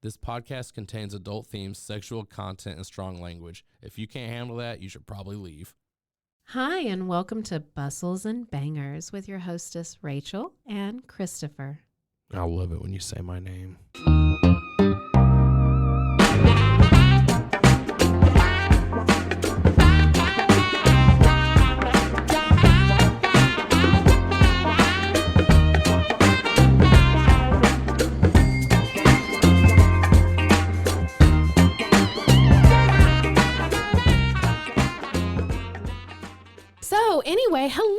This podcast contains adult themes, sexual content, and strong language. If you can't handle that, you should probably leave. Hi, and welcome to Bustles and Bangers with your hostess, Rachel and Christopher. I love it when you say my name. Anyway, hello.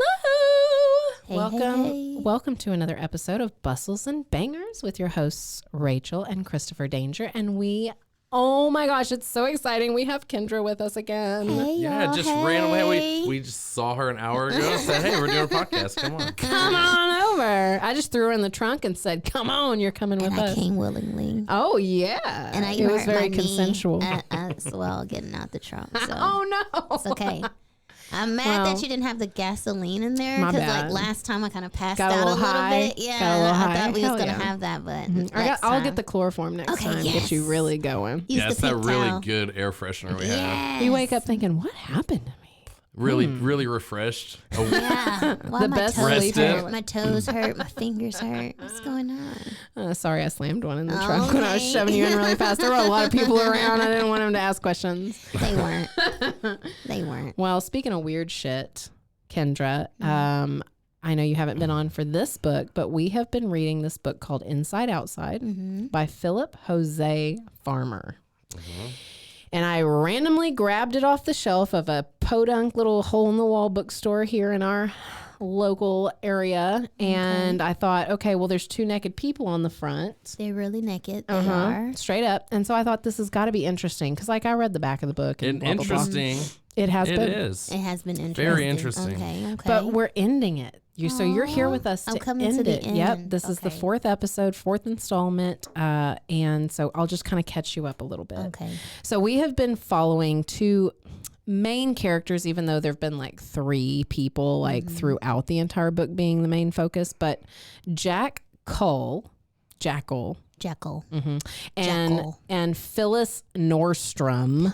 Hey. Welcome to another episode of Bustles and Bangers with your hosts, Rachel and Christopher Danger. And oh my gosh, it's so exciting. We have Kendra with us again. Hey, Yeah, y'all, just hey. randomly. We just saw her an hour ago and said, hey, we're doing a podcast. Come on. Come on over. I just threw her in the trunk and said, come on, you're coming with And I us. came willingly. Oh, yeah. And I it was hurt very my consensual. knee as well getting out the trunk. So Oh, no. it's okay. I'm mad that you didn't have the gasoline in there. My Because bad. like last time I kind of passed Got a out a little little high. bit. Yeah, Got a little I high. thought we was Hell going to yeah. have that, but I'll get the chloroform next Okay, time. yes. Get you really going. Use Yeah, the it's that pink really towel. good air freshener we have. Yes. You wake up thinking, what happened to me? Really refreshed. Oh, Yeah. Why The my best toes sleep hurt? ever. My toes hurt. My fingers hurt. What's going on? Sorry, I slammed one in the trunk when I was shoving you in really fast. There were a lot of people around. I didn't want them to ask questions. They weren't. They weren't. Well, speaking of weird shit, Kendra, I know you haven't been on for this book, but we have been reading this book called Inside Outside by Phillip Jose Farmer. And I randomly grabbed it off the shelf of a podunk little hole-in-the-wall bookstore here in our local area. And I thought, okay, well, there's two naked people on the front. They're really naked. They are. Straight up. And so I thought this has got to be interesting because, like, I read the back of the book. And blah, blah, blah. interesting. It has It been. is. It has been interesting. Very interesting. Okay. But we're ending it. So you're here Aw, with us I'm to coming end to the it. Yep. end. This is the Okay. fourth episode, fourth installment. And so I'll just kind of catch you up a little bit. Okay. So we have been following two main characters, even though there have been like three people like throughout the entire book being the main focus. But Jackal, Jackal. and Jackal. and Phyllis Nordstrom.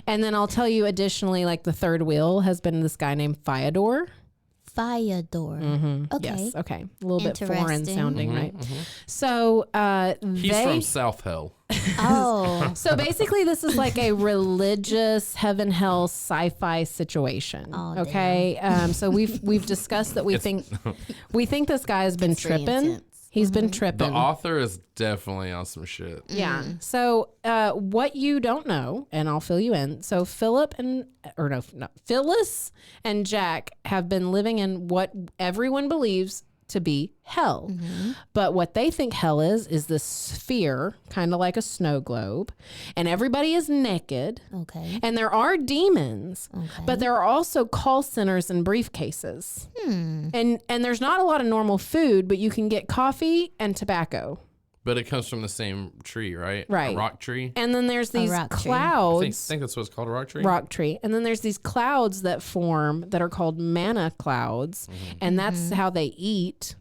And then I'll tell you additionally, like the third wheel has been this guy named Fyodor. Fyodor. Okay. Yes. Okay. A little bit foreign Interesting. sounding, right? So He's from South Hell. Oh. so basically this is like a religious heaven hell sci-fi situation. Oh, okay. So we've discussed that we think this guy has been It's very tripping. intense. He's been The tripping. author is definitely on some shit. Yeah. So what you don't know, and I'll fill you in. So Phyllis and Jack have been living in what everyone believes to be hell. But what they think hell is this sphere, kind of like a snow globe. And everybody is naked. Okay. And there are demons, Okay. but there are also call centers and briefcases. And there's not a lot of normal food, but you can get coffee and tobacco. But it comes from the same tree, right? Right. A rock tree. And then there's these rock tree. I clouds. think that's what it's called, a rock tree. Rock tree. And then there's these clouds that form that are called manna clouds. And that's how they eat.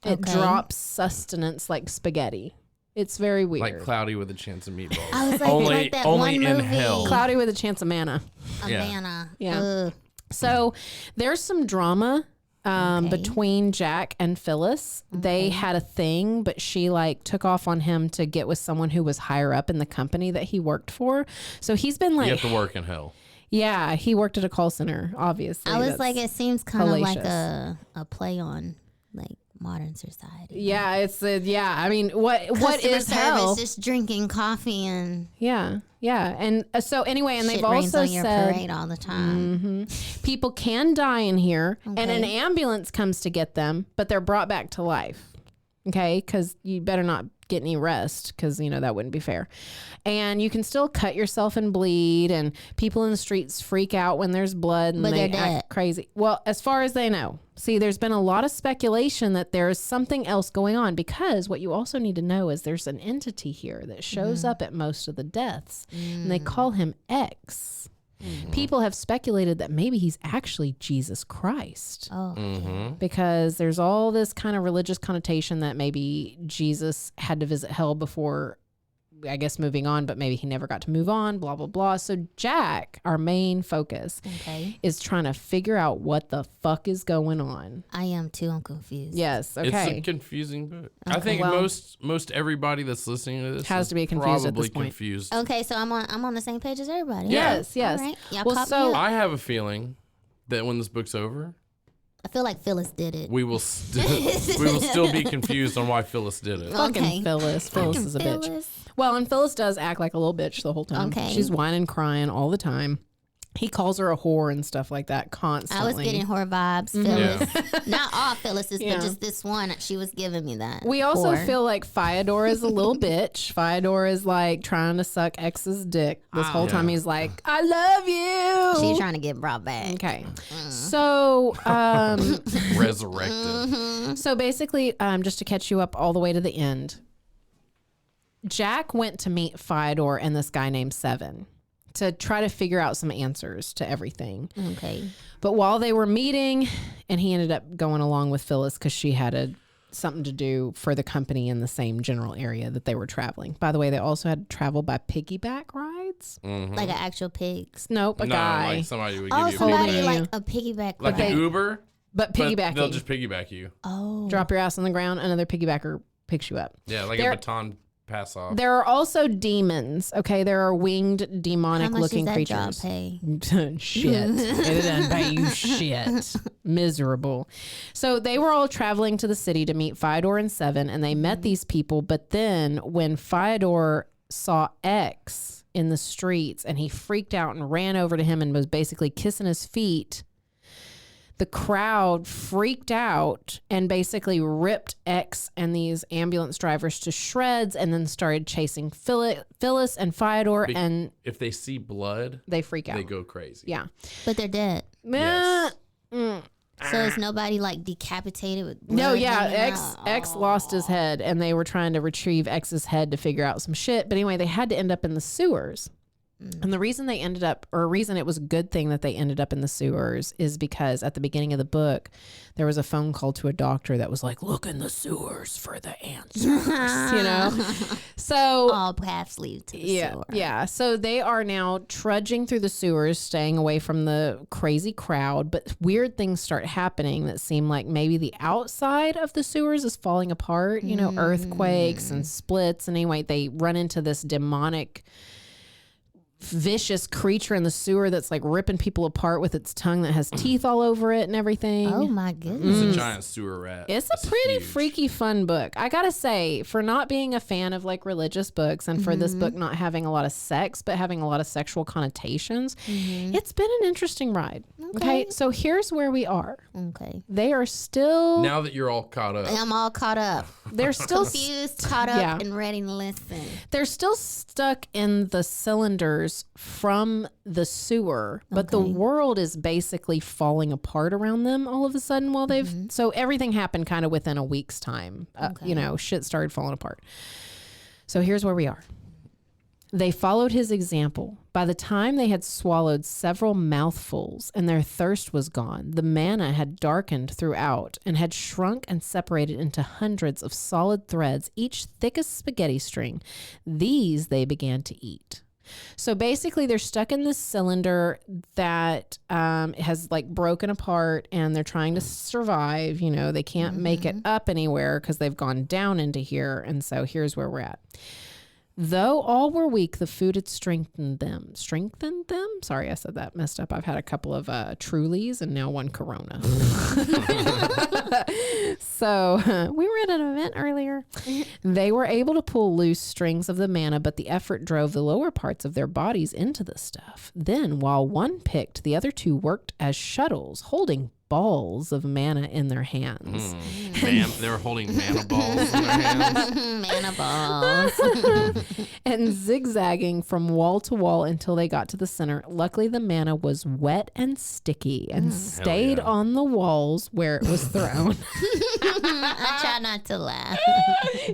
It Okay. drops sustenance like spaghetti. It's very weird. Like Cloudy with a Chance of Meatballs. I was like, only like that only one in movie. hell. Cloudy with a chance of manna. Yeah. Havana. Yeah. Ugh. So there's some drama Okay. between Jack and Phyllis. They had a thing, but she like took off on him to get with someone who was higher up in the company that he worked for. So he's been You like, have to work in hell. yeah, he worked at a call center, obviously. I was That's- like, it seems kind of like hellacious. a play on like modern society. yeah, it's yeah. I mean, what Customer is hell? service, just drinking coffee and Yeah, yeah. And so anyway, and shit they've rains also on your said parade all the time. people can die in here, and Okay. an ambulance comes to get them, but they're brought back to life. Okay, because you better not get any rest, because that wouldn't be fair. And you can still cut yourself and bleed, and people in the streets freak out when there's blood and But they they're act dead. crazy. Well, as far as they know. See, there's been a lot of speculation that there is something else going on, because what you also need to know is there's an entity here that shows up at most of the deaths, and they call him X. People have speculated that maybe he's actually Jesus Christ. Oh, Because there's all this kind of religious connotation that maybe Jesus had to visit hell before I guess, moving on, but maybe he never got to move on, blah, blah, blah. So Jack, our main focus, is trying to figure out what the fuck is going on. I am too. I'm confused. Yes. Okay. It's a confusing book. Okay. I think most everybody that's listening to this has to be confused at this point. Confused. Okay, so I'm on the same page as everybody. Yes. All right. Y'all well, caught so me up. I have a feeling that when this book's over, I feel like Phyllis did it. we will still be confused on why Phyllis did it. Fucking Phyllis. Phyllis is a bitch. Well, and Phyllis does act like a little bitch the whole time. Okay. She's whining, crying all the time. He calls her a whore and stuff like that constantly. I was getting whore vibes, Phyllis. Yeah. Not all Phyllis's, but just this one. She was giving me that. We also feel like Fyodor is a little bitch. Fyodor is like trying to suck X's dick this whole time. He's like, I love you. She's trying to get brought back. Okay. So, Resurrected. So basically, just to catch you up all the way to the end, Jack went to meet Fyodor and this guy named Seven to try to figure out some answers to everything. Okay. But while they were meeting, and he ended up going along with Phyllis because she had something to do for the company in the same general area that they were traveling. By the way, they also had to travel by piggyback rides. Mm-hmm. Like an actual pig. Nope, a guy. Like somebody would give you a somebody piggyback. like a piggyback Like ride. an Uber, But but piggybacking. they'll just piggyback you. Oh. Drop your ass on the ground, another piggybacker picks you up. Yeah, like a baton pass off. There are also demons. Okay, there are winged, demonic-looking How much creatures. does that job pay? Shit. It doesn't pay you shit. Miserable. So they were all traveling to the city to meet Fyodor and Seven, and they met these people. But then when Fyodor saw X in the streets and he freaked out and ran over to him and was basically kissing his feet, the crowd freaked out and basically ripped X and these ambulance drivers to shreds and then started chasing Phyllis and Fyodor. And if they see blood, they freak out. They go crazy. Yeah. But they're dead. Yes. So is nobody like decapitated with blood? No, yeah. hanging out? X lost his head and they were trying to retrieve X's head to figure out some shit. But anyway, they had to end up in the sewers. And the reason it was a good thing that they ended up in the sewers is because at the beginning of the book, there was a phone call to a doctor that was like, look in the sewers for the answers, you know? So all paths lead to the sewer. Yeah. So they are now trudging through the sewers, staying away from the crazy crowd, but weird things start happening that seem like maybe the outside of the sewers is falling apart, you know, earthquakes and splits. And anyway, they run into this demonic vicious creature in the sewer that's like ripping people apart with its tongue that has teeth all over it and everything. Oh my goodness. It's a giant sewer rat. It's a pretty freaky fun book. I gotta say, for not being a fan of like religious books and for this book not having a lot of sex but having a lot of sexual connotations, it's been an interesting ride. Okay, so here's where we are. Okay. They are still Now that you're all caught up. I'm all caught up. they're still Confused, caught up, and ready to listen. they're still stuck in the cylinders from the sewer, but the world is basically falling apart around them all of a sudden while they've so everything happened kind of within a week's time. You know, shit started falling apart. So here's where we are. They followed his example. By the time they had swallowed several mouthfuls and their thirst was gone, the manna had darkened throughout and had shrunk and separated into hundreds of solid threads, each thick as spaghetti string. These they began to eat. So basically they're stuck in this cylinder that has like broken apart and they're trying to survive. You know, they can't make it up anywhere because they've gone down into here. And so here's where we're at. Though all were weak, the food had strengthened them. Strengthened them? Sorry, I said that messed up. I've had a couple of Trulies and now one Corona. So we were at an event earlier. They were able to pull loose strings of the manna, but the effort drove the lower parts of their bodies into the stuff. Then, while one picked, the other two worked as shuttles, holding balls of manna in their hands. They were holding manna balls in their hands. Manna balls. And zigzagging from wall to wall until they got to the center. Luckily, the manna was wet and sticky and stayed on the walls where it was thrown. I try not to laugh.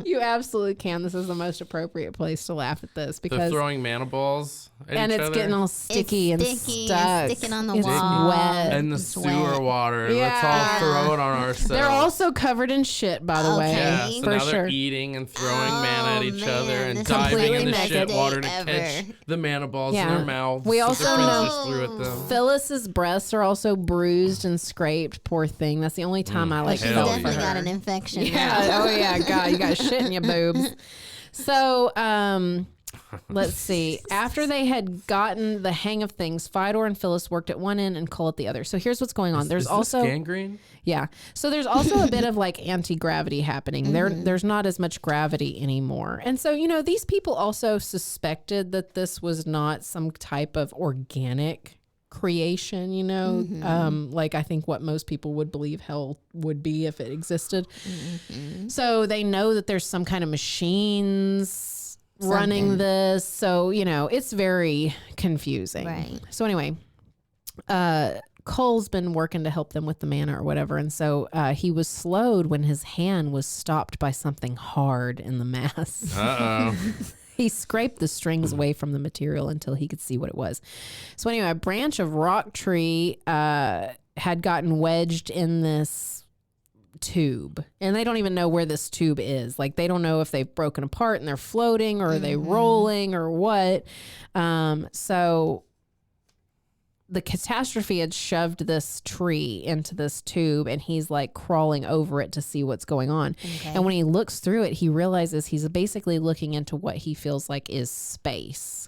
You absolutely can. This is the most appropriate place to laugh at this They're because throwing manna balls at and each it's other. getting all sticky and sticky stuck. and sticking on the It's wall. wet. and the It's sewer wet. water. Yeah. Let's all throw it on ourselves. They're also covered in shit, by the way. Yeah, so for now sure. they're eating and throwing manna at each other and this diving completely in the naked. shit water to Day catch ever. the mana balls in Yeah. their mouths. We that also the know- princess threw at them. Phyllis's breasts are also bruised and scraped. Poor thing. That's the only time I like She's Hell felt for definitely her. got an infection. Yeah. now. Oh yeah. God, you got shit in your boobs. So, let's see. After they had gotten the hang of things, Fedor and Phyllis worked at one end and Cole at the other. So here's what's going on. There's Is this also gangrene? yeah. So there's also a bit of like anti-gravity happening. There's not as much gravity anymore. And so, these people also suspected that this was not some type of organic creation, like I think what most people would believe hell would be if it existed. So they know that there's some kind of machines running this. So, it's very confusing. Right. So anyway, Cole's been working to help them with the mana or whatever. And so he was slowed when his hand was stopped by something hard in the mass. Uh-oh. He scraped the strings away from the material until he could see what it was. So anyway, a branch of rock tree had gotten wedged in this tube. And they don't even know where this tube is. Like, they don't know if they've broken apart and they're floating or are they rolling or what. So the catastrophe had shoved this tree into this tube and he's like crawling over it to see what's going on. Okay. And when he looks through it, he realizes he's basically looking into what he feels like is space.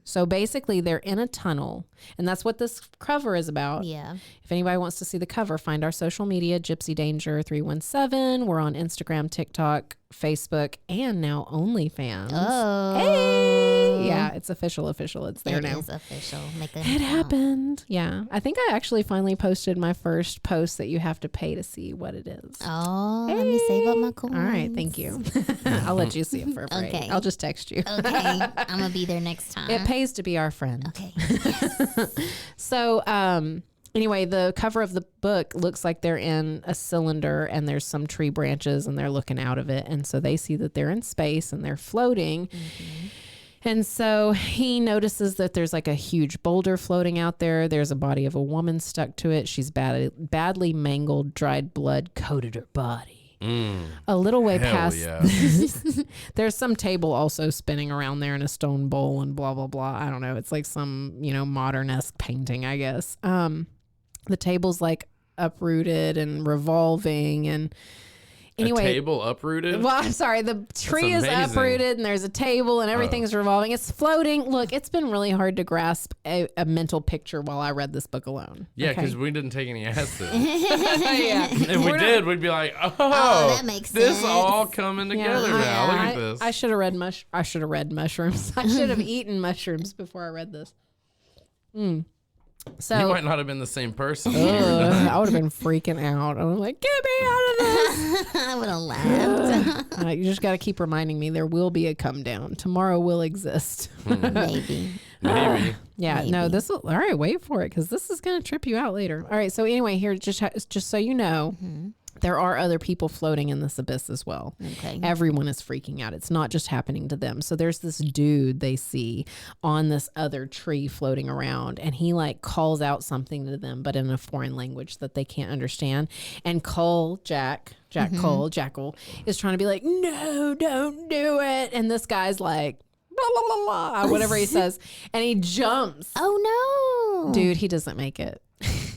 So basically they're in a tunnel, and that's what this cover is about. Yeah. If anybody wants to see the cover, find our social media, Gypsy Danger 317. We're on Instagram, TikTok, Facebook, and now OnlyFans. Oh. Hey! Yeah, it's official. It's there It now. is official. Make It happened. Yeah. I think I actually finally posted my first post that you have to pay to see what it is. Oh, let me save up my coins. All right. Thank you. I'll let you see it for free. Okay. I'll just text you. Okay. I'm going to be there next time. It pays to be our friend. Okay. So, anyway, the cover of the book looks like they're in a cylinder and there's some tree branches and they're looking out of it. And so they see that they're in space and they're floating. And so he notices that there's like a huge boulder floating out there. There's a body of a woman stuck to it. She's badly mangled, dried blood coated her body. A little way Hell past, yeah. there's some table also spinning around there in a stone bowl and blah, blah, blah. I don't know. It's like some, modern-esque painting, I guess. The table's like uprooted and revolving, and anyway, A table uprooted? well, I'm sorry, the tree is amazing. uprooted and there's a table and everything's revolving. It's floating. Look, it's been really hard to grasp a mental picture while I read this book alone. Yeah, okay? because we didn't take any acid. Yeah. If we did, we'd be like, that makes this sense. all coming together now. Look at this. I should have read I should have read mushrooms. I should have eaten mushrooms before I read this. So you might not have been the same person. I would have been freaking out. I'm like, get me out of this. I would have laughed. You just got to keep reminding me there will be a come down. Tomorrow will exist. Maybe. Maybe. Yeah, no, this will, all right, wait for it because this is going to trip you out later. All right, so anyway, here, just so you know, there are other people floating in this abyss as well. Okay. Everyone is freaking out. It's not just happening to them. So there's this dude they see on this other tree floating around, and he like calls out something to them, but in a foreign language that they can't understand. And Jackal is trying to be like, no, don't do it. And this guy's like, blah, blah, blah, blah, whatever he says. And he jumps. Oh, no. Dude, he doesn't make it.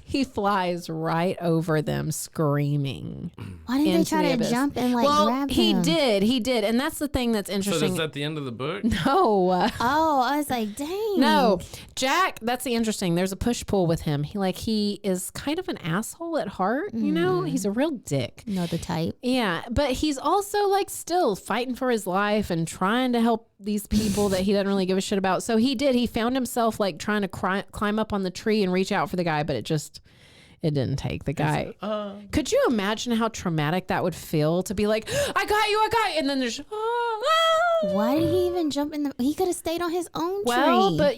He flies right over them screaming. Why didn't they into try the to abyss. jump and like Well, grab he him? did. And that's the thing that's So interesting. is that the end of the book? No. Oh, I was like, dang. No, Jack, that's the interesting. There's a push-pull with him. He is kind of an asshole at heart, He's a real dick. Know the type. Yeah, but he's also like still fighting for his life and trying to help these people that he doesn't really give a shit about. So he found himself like trying to climb up on the tree and reach out for the guy, but it didn't take the guy. Could you imagine how traumatic that would feel to be like, I got you. And then there's, Why did he even jump in the? He could have stayed on his own tree. well, but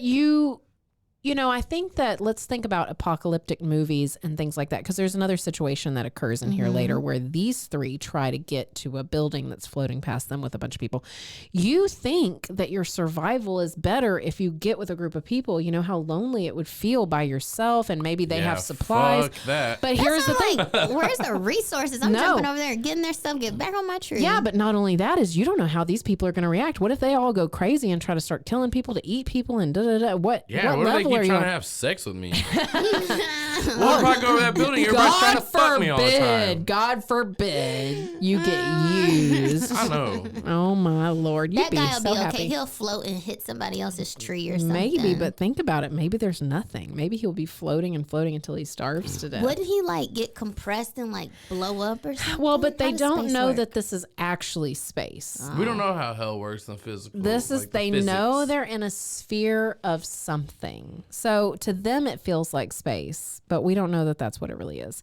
I think that let's think about apocalyptic movies and things like that, because there's another situation that occurs in here later where these three try to get to a building that's floating past them with a bunch of people. You think that your survival is better if you get with a group of people. You know how lonely it would feel by yourself, and maybe they have supplies. Fuck that. But here's the thing. Where's the resources? I'm jumping over there, getting their stuff, get back on my tree. Yeah, but not only that is you don't know how these people are going to react. What if they all go crazy and try to start killing people to eat people and da-da-da? What level are you trying on? to have sex with me? What if I go to that building? Everybody's trying to fuck me all the time. God forbid you get used. I know. Oh my Lord. You'd That guy will so be okay. happy. He'll float and hit somebody else's tree or something. Maybe, but think about it. Maybe there's nothing. Maybe he'll be floating and floating until he starves to death. Wouldn't he like get compressed and like blow up or something? Well, but they How does don't space know work? that this is actually space. We don't know how hell works in physical. This is, like, they physics. know they're in a sphere of something. So to them, it feels like space, but we don't know that that's what it really is.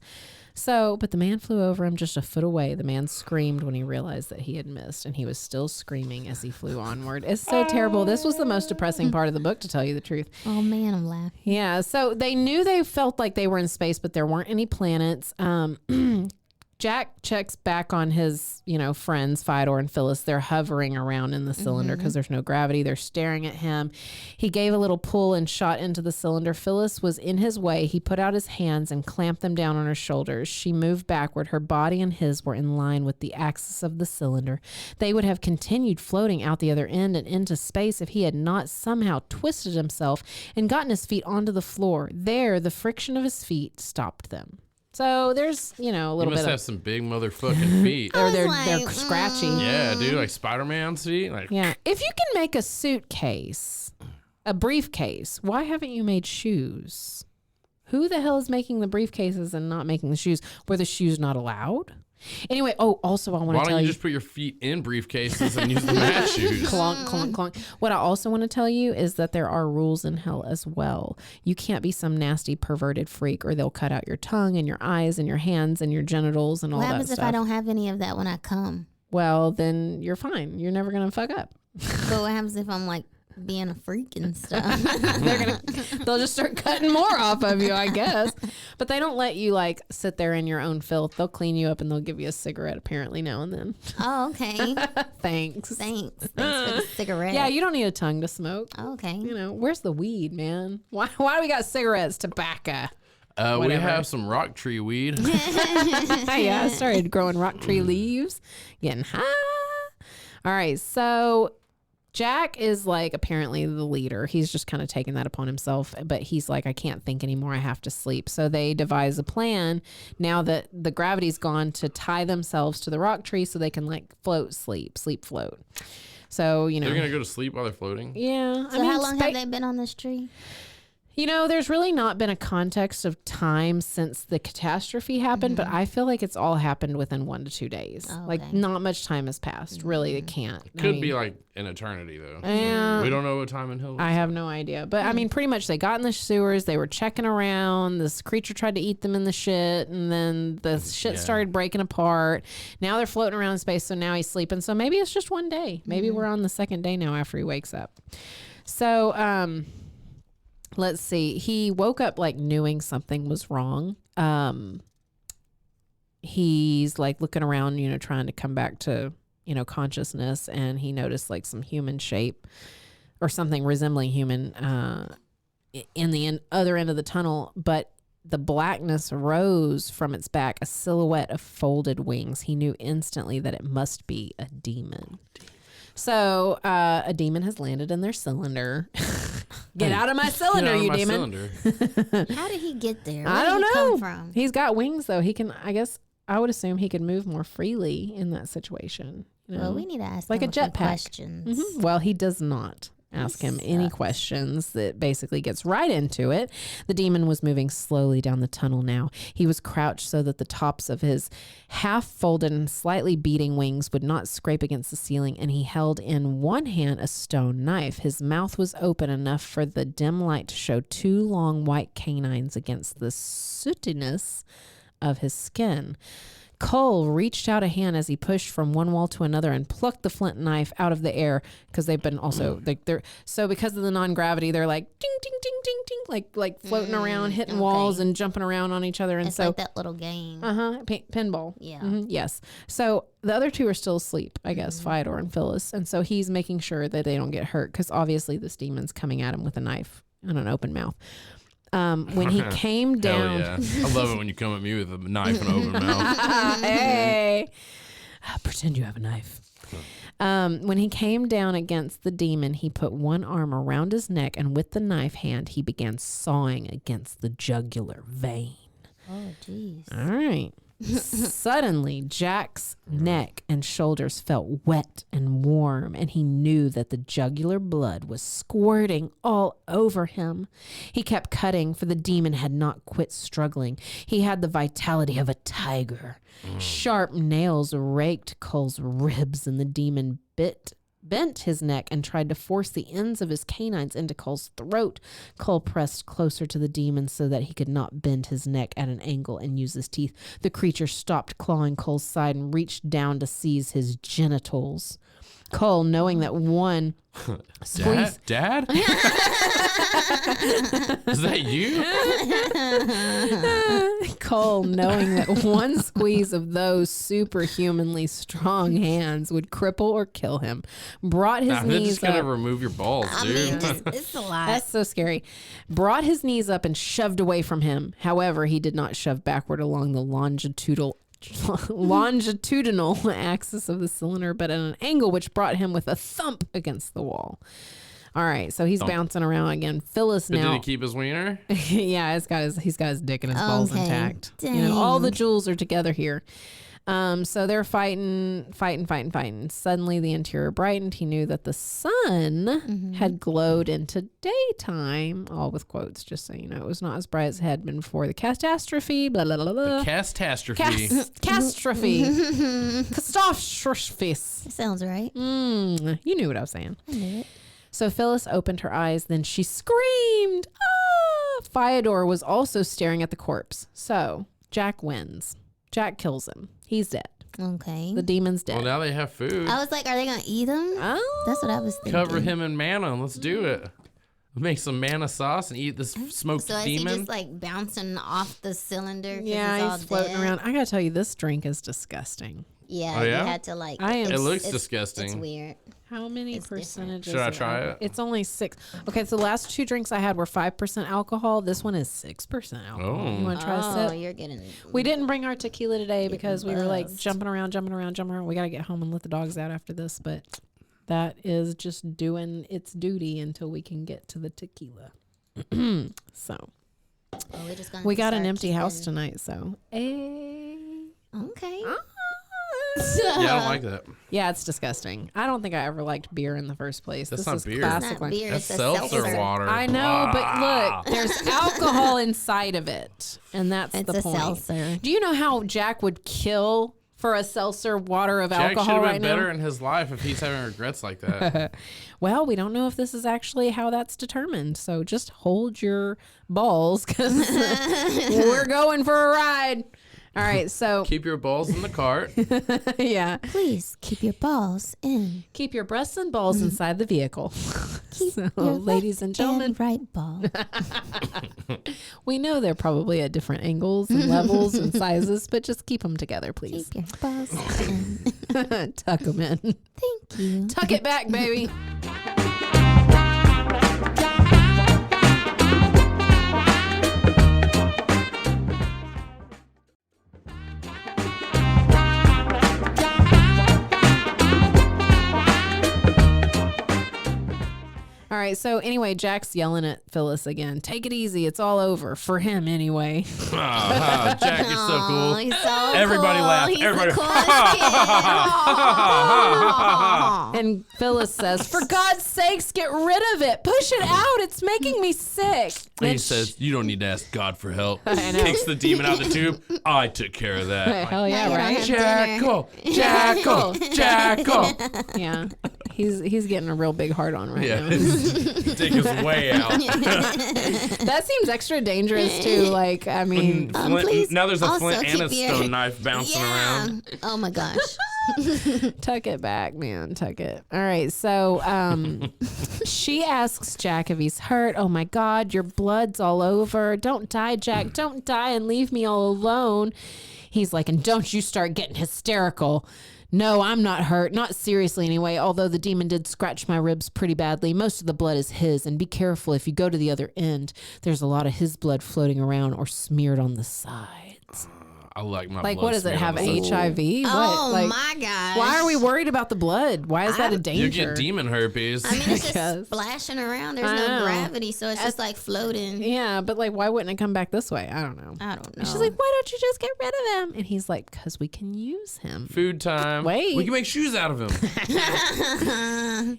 So, but the man flew over him just a foot away. The man screamed when he realized that he had missed, and he was still screaming as he flew onward. It's so terrible. This was the most depressing part of the book, to tell you the truth. Oh man, I'm laughing. Yeah. So they knew they felt like they were in space, but there weren't any planets. Jack checks back on his, friends, Fedor and Phyllis. They're hovering around in the cylinder because there's no gravity. They're staring at him. He gave a little pull and shot into the cylinder. Phyllis was in his way. He put out his hands and clamped them down on her shoulders. She moved backward. Her body and his were in line with the axis of the cylinder. They would have continued floating out the other end and into space if he had not somehow twisted himself and gotten his feet onto the floor. There, the friction of his feet stopped them. So there's, a little You bit must of... have some big motherfucking feet. Or they're like, scratchy. Yeah, dude, like Spider-Man's feet. Like, Yeah. If you can make a suitcase, a briefcase, why haven't you made shoes? Who the hell is making the briefcases and not making the shoes? Were the shoes not allowed? Anyway, also I want why to tell don't you you. just put your feet in briefcases and use them as shoes? Clonk, clonk, clonk. What I also want to tell you is that there are rules in hell as well. You can't be some nasty perverted freak, or they'll cut out your tongue and your eyes and your hands and your genitals and all What that happens stuff. if I don't have any of that when I come? Well, then you're fine. You're never going to fuck up. But what happens if I'm like being a freak and stuff? They'll just start cutting more off of you, I guess. But they don't let you like sit there in your own filth. They'll clean you up and they'll give you a cigarette apparently now and then. Oh, okay. Thanks. Thanks for the cigarette. Yeah, you don't need a tongue to smoke. Oh, okay. Where's the weed, man? Why do we got cigarettes? Tobacco. We Whatever. have some rock tree weed. Yeah, I started growing rock tree leaves, getting high. All right, so Jack is like apparently the leader. He's just kind of taking that upon himself, but he's like, I can't think anymore. I have to sleep. So they devise a plan now that the gravity's gone to tie themselves to the rock tree so they can like sleep, float. So, They're going to go to sleep while they're floating? Yeah. So how long have they been on this tree? There's really not been a context of time since the catastrophe happened, but I feel like it's all happened within 1 to 2 days. Oh, Like okay. not much time has passed. Really, it can't. Could be like an eternity, though. Yeah. We don't know what time in hell. I have no idea. But I mean, pretty much they got in the sewers. They were checking around. This creature tried to eat them in the shit. And then the shit started breaking apart. Now they're floating around in space. So now he's sleeping. So maybe it's just one day. Maybe we're on the second day now after he wakes up. So, let's see. He woke up like knowing something was wrong. He's like looking around, trying to come back to, consciousness. And he noticed like some human shape or something resembling human in the other end of the tunnel. But the blackness rose from its back, a silhouette of folded wings. He knew instantly that it must be a demon. So a demon has landed in their cylinder. Get out of my cylinder, you demon. How did he get there? Where I don't did he know. come from? He's got wings, though. He can, I would assume he could move more freely in that situation. Well, we need to ask Like him a jetpack. questions. Well, he does not ask him any questions. That basically gets right into it. The demon was moving slowly down the tunnel now. He was crouched so that the tops of his half-folded and slightly beating wings would not scrape against the ceiling, and he held in one hand a stone knife. His mouth was open enough for the dim light to show 2 long white canines against the sootiness of his skin. Cole reached out a hand as he pushed from one wall to another and plucked the flint knife out of the air, because they've been also they're so because of the non-gravity, they're like ding ding ding ding ding, like floating around, hitting walls and jumping around on each other. And it's so like that little game. Pinball. Yeah. Yes. So the other two are still asleep, I guess, Fyodor and Phyllis, and so he's making sure that they don't get hurt, because obviously this demon's coming at him with a knife and an open mouth. When he came down, Hell yeah. I love it when you come at me with a knife and open mouth. hey, pretend you have a knife. When he came down against the demon, he put one arm around his neck, and with the knife hand, he began sawing against the jugular vein. Oh, jeez. All right. Suddenly, Jack's neck and shoulders felt wet and warm, and he knew that the jugular blood was squirting all over him. He kept cutting, for the demon had not quit struggling. He had the vitality of a tiger. Sharp nails raked Cole's ribs, and the demon bent his neck and tried to force the ends of his canines into Cole's throat. Cole pressed closer to the demon so that he could not bend his neck at an angle and use his teeth. The creature stopped clawing Cole's side and reached down to seize his genitals. Cole, knowing that one squeeze... Dad? Is that you? Cole, knowing that one squeeze of those superhumanly strong hands would cripple or kill him, brought his They're knees just gonna up. remove your balls, dude. It's a lot. That's so scary. Brought his knees up and shoved away from him. However, he did not shove backward along the longitudinal axis of the cylinder, but at an angle which brought him with a thump against the wall. All right, so he's bouncing around again. Phyllis But now. did he keep his wiener? Yeah, he's got his dick and his balls Okay. intact. Dang. You know, all the jewels are together here. So they're fighting. Suddenly the interior brightened. He knew that the sun had glowed into daytime, all with quotes, just so you know. It was not as bright as it had been before. The catastrophe, blah, blah, blah, blah. Catastrophe. Catastrophe. Catastrophe. Sounds right. You knew what I was saying. I knew it. So Phyllis opened her eyes, then she screamed. Ah! Fyodor was also staring at the corpse. So Jack wins. Jack kills him. He's dead. Okay. The demon's dead. Well, now they have food. I was like, are they going to eat him? Oh. That's what I was thinking. Cover him in manna. Let's do it. Make some manna sauce and eat this smoked So is demon. he just like bouncing off the cylinder? 'Cause Yeah, he's he's all floating dead? around. I gotta tell you, this drink is disgusting. Yeah, Oh, yeah? you had to like. I am- It looks It's disgusting. weird. How many It's different. percentages? Should I of try alcohol? it? It's only 6. Okay, so the last 2 drinks I had were 5% alcohol. This one is 6% alcohol. Oh. You want to try a Oh, sip? you're getting. We didn't bring our tequila today because we were like buzzed. jumping around. We got to get home and let the dogs out after this, but that is just doing its duty until we can get to the tequila. So Oh, we're just gonna we got an start empty house keeping- tonight, so Okay. Yeah, I don't like that. yeah, it's disgusting. I don't think I ever liked beer in the first place. That's This not is beer. classic It's not one. beer. That's It's a seltzer water. I know, but Ah. look, there's alcohol inside of it, and that's It's the a point. seltzer. Do you know how Jack would kill for a seltzer water of Jack should alcohol have right been now? better in his life if he's having regrets like that. Well, we don't know if this is actually how that's determined. So just hold your balls because we're going for a ride. All right. So, Keep your balls in the cart. yeah. Please keep your balls in. Keep your breasts and balls inside the vehicle. Keep So, your ladies and gentlemen, right ball. we know they're probably at different angles and levels and sizes, but just keep them together, please. Keep your balls in. Tuck them in. Thank you. Tuck it back, baby. All right, so anyway, Jack's yelling at Phyllis again. Take it easy. It's all over. For him, anyway. Jack, you're so cool. He's so Everybody cool. laugh. He's Everybody- the coolest kid. And Phyllis says, for God's sakes, get rid of it. Push it out. It's making me sick. And he Then says, you don't need to ask God for help. I know. Takes the demon out of the tube. I took care of that. Hell yeah, Now you don't right? have Jackal. Jackal. Jackal. Yeah. He's getting a real big heart on right Yeah, now. it's dick is way out. That seems extra dangerous too. Like, I mean, please now there's a also flint and a keep your- stone knife bouncing around. Oh my gosh. tuck it back, man. Tuck it. All right. So she asks Jack if he's hurt. Oh my God, your blood's all over. Don't die, Jack. Don't die and leave me all alone. He's like, and don't you start getting hysterical. No, I'm not hurt. Not seriously anyway, although the demon did scratch my ribs pretty badly. Most of the blood is his, and be careful if you go to the other end. There's a lot of his blood floating around or smeared on the sides. I like my Like, blood what does it smeared have? on the side. HIV? Oh What? Like, my gosh. why are we worried about the blood? Why is that a danger? You get demon herpes. I mean, it's just Because- splashing around. There's I no know. gravity, so it's just like floating. Yeah, but like, why wouldn't it come back this way? I don't know. I don't know. And she's like, why don't you just get rid of him? And he's like, because we can use him. Food time. Wait. We can make shoes out of him.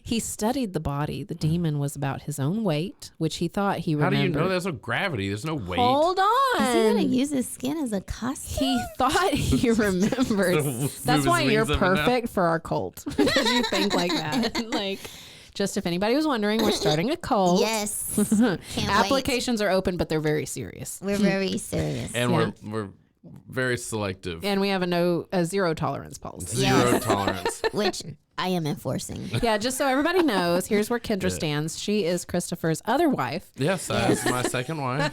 He studied the body. The demon was about his own weight, which he thought he How remembered. do you know there's no gravity? There's no weight. Hold on. is he gonna use his skin as a costume? He thought he remembered. Move That's his why you're wings up and down. perfect for our cult. Because you think like that. Like, just if anybody was wondering, we're starting a cult. Yes. Can't Applications are open, but they're very serious. wait. We're very serious. And Yeah. we're very selective. And we have a zero tolerance policy. Zero tolerance. Which I am enforcing. Yeah, just so everybody knows, here's where Kendra stands. She is Christopher's other wife. Yes, that's my second wife.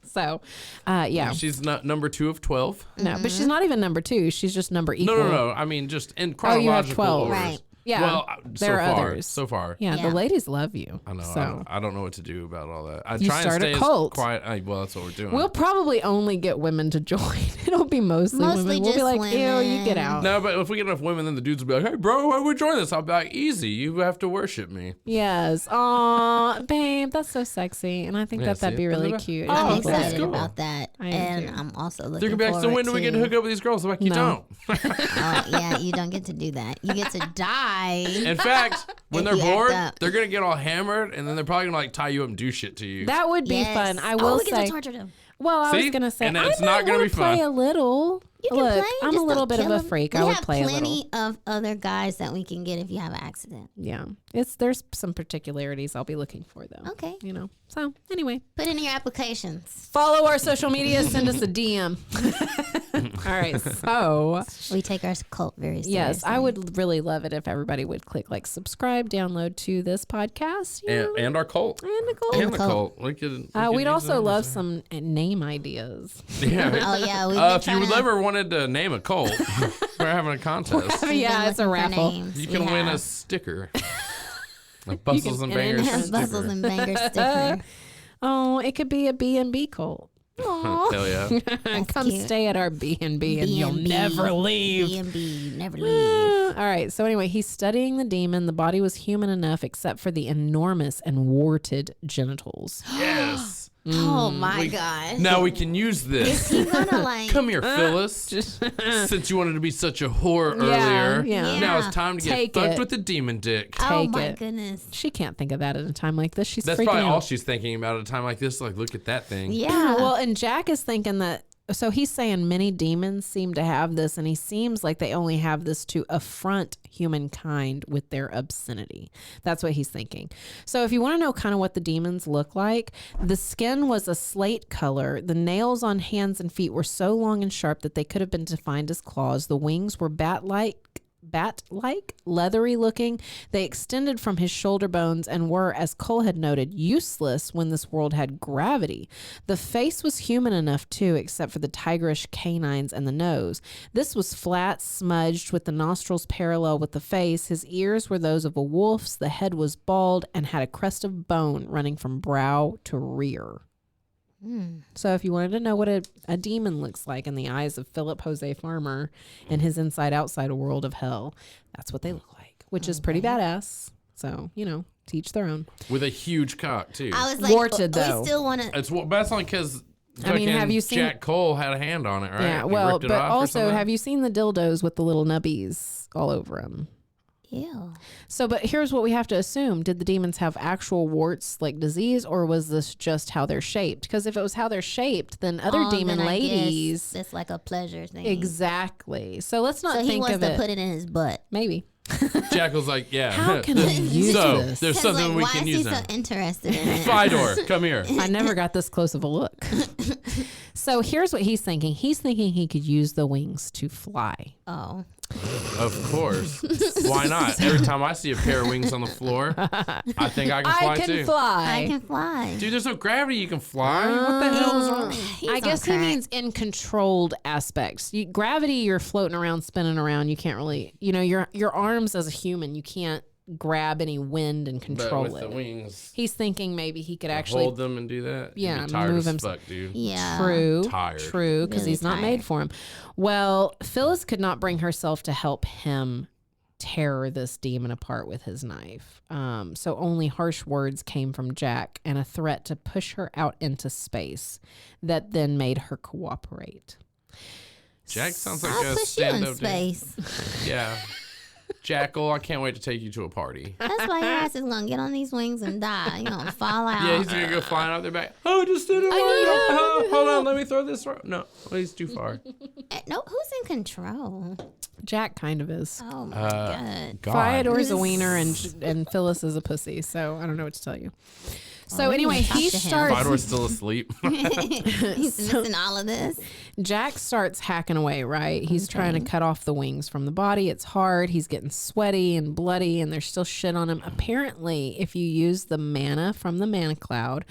So, yeah. She's not number 2 of 12. No, but she's not even number 2. She's just number equal. No. I mean, just in Oh, chronological you have 12. order. Right. Yeah. Well, there are so far, others. so far. Yeah, Yeah. the ladies love you. I know. So I don't know what to do about all that. I You try and start a stay as cult. quiet. Well, that's what we're doing. we'll probably only get women to join. It'll be mostly women. We'll be just like, ew, you get women. out. no, but if we get enough women, then the dudes will be like, "Hey, bro, why would we join this?" I'll be like, "Easy. You have to worship me." Yes. Aw, babe, that's so sexy. And I think Yeah, that'd see? be really Look at that. cute. Oh, I'm that's excited cool. about that. I am And too. I'm also looking They're gonna be like, "So forward when do we get to hook up with these girls?" I'm like, "You No. don't." Oh, yeah, you don't get to do that. You get to die. In fact, when If they're you act bored, up. they're gonna get all hammered, and then they're probably gonna like tie you up and do shit to you. That would be Yes. fun. I Oh, will we get say. to torture them. Well, I was See? gonna say, And I it's might not gonna wanna be fun. play a little. You can Look, play. I'm a just little don't bit of kill a 'em. freak. We I would have play a plenty little. of other guys that we can get if you have an accident. Yeah, there's some particularities I'll be looking for though. Okay. You know. So anyway, Put in your applications. follow our social media. Send us a DM. All right. So We take our cult very seriously. yes, I would really love it if everybody would click like subscribe, download to this podcast, you know, and our cult. and the goal. And the cult. We could We'd use also those. love some name ideas. Yeah. Oh yeah, we've been If you trying to ever wanted to name a cult, we're having a contest. we've been Yeah, it's a looking for raffle. names. You can We win a have. sticker. A Bustles and and Bangers enhance Bustles sticker. and Bangers sticker. Oh, it could be a B&B cult. Aw. Hell yeah. Come cute. stay at our B&B and you'll B&B. never leave. B&B, never leave. All right. So anyway, he's studying the demon. The body was human enough except for the enormous and warted genitals. Yes. Oh my god. Now we can use this. You gonna like Come here, Phyllis. Since you wanted to be such a whore earlier, yeah. now it's time to get Take fucked it. with the demon dick. Oh take my it. goodness. She can't think of that at a time like this. She's That's freaking probably out. all she's thinking about at a time like this. Like, look at that thing. Yeah. Well, and Jack is thinking that, so he's saying many demons seem to have this, and he seems like they only have this to affront humankind with their obscenity. That's what he's thinking. So if you want to know kind of what the demons look like, the skin was a slate color. The nails on hands and feet were so long and sharp that they could have been defined as claws. The wings were bat-like, leathery looking. They extended from his shoulder bones and were, as Cole had noted, useless when this world had gravity. The face was human enough too, except for the tigerish canines and the nose. This was flat, smudged, with the nostrils parallel with the face. His ears were those of a wolf's. The head was bald and had a crest of bone running from brow to rear. So if you wanted to know what a demon looks like in the eyes of Phillip Jose Farmer and his inside-outside world of hell, that's what they look like, which is pretty badass. So, you know, to each their own. With a huge cock, too. I was like, Warted, though. we still want to. That's only because I mean, have you seen- Jack Cole had a hand on it, right? Yeah, He well, ripped it but off or also, something? have you seen the dildos with the little nubbies all over them? Ew. So, but here's what we have to assume. Did the demons have actual warts like disease, or was this just how they're shaped? Because if it was how they're shaped, then other Oh, demon then I guess ladies... it's like a pleasure thing. Exactly. So let's not So he think wants of to it... put it in his butt. Maybe. Jack was like, yeah. How can I use so, this? there's something we why can is use he now. so interested in it? Fidor, come here. I never got this close of a look. So here's what he's thinking. He's thinking he could use the wings to fly. Oh. Of course. Why not? Every time I see a pair of wings on the floor, I think I can fly too. I can fly. Dude, there's no gravity. You can fly. What the hell is wrong? I guess he means in controlled aspects. Gravity, you're floating around, spinning around. You can't really, your arms as a human, you can't grab any wind and control But with it. the wings, He's thinking maybe he could actually hold them and do that. Yeah, You'd be tired move as him. fuck, dude. Yeah. True. Tired. True, because Really he's not made for him. Well, Phyllis could not bring herself to help him tear this demon apart with his knife. So only harsh words came from Jack and a threat to push her out into space that then made her cooperate. Jack sounds like I'll a push you in stand-up space. dude. Yeah. Jackal, I can't wait to take you to a party. That's why your ass is gonna get on these wings and die. You're gonna fall out. Yeah, he's gonna go flying out their back. Oh, just did it. Hold on, let me throw this. No, he's too far. No, who's in control? Jack kind of is. Oh my god. Fyodor's a wiener and Phyllis is a pussy, so I don't know what to tell you. So we anyway, need to talk he to him. starts. Fidor's still asleep. He's missing all of this. Jack starts hacking away, right? He's trying to cut off the wings from the body. It's hard. He's getting sweaty and bloody, and there's still shit on him. Apparently, if you use the mana from the mana cloud,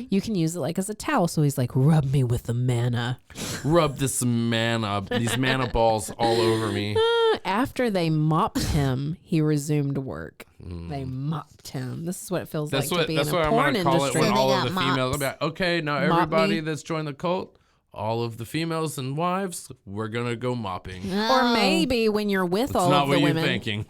you can use it like as a towel. So he's like, rub me with the mana. Rub these mana balls all over me. After they mopped him, he resumed work. They mopped him. This is what it feels like to be in a what I'm porn gonna call industry. it when They all got of the females. mops. I'll be like, okay, now Mop everybody me. that's joined the cult, all of the females and wives, we're gonna go mopping. Or maybe when you're with It's all not of what the you're women, thinking.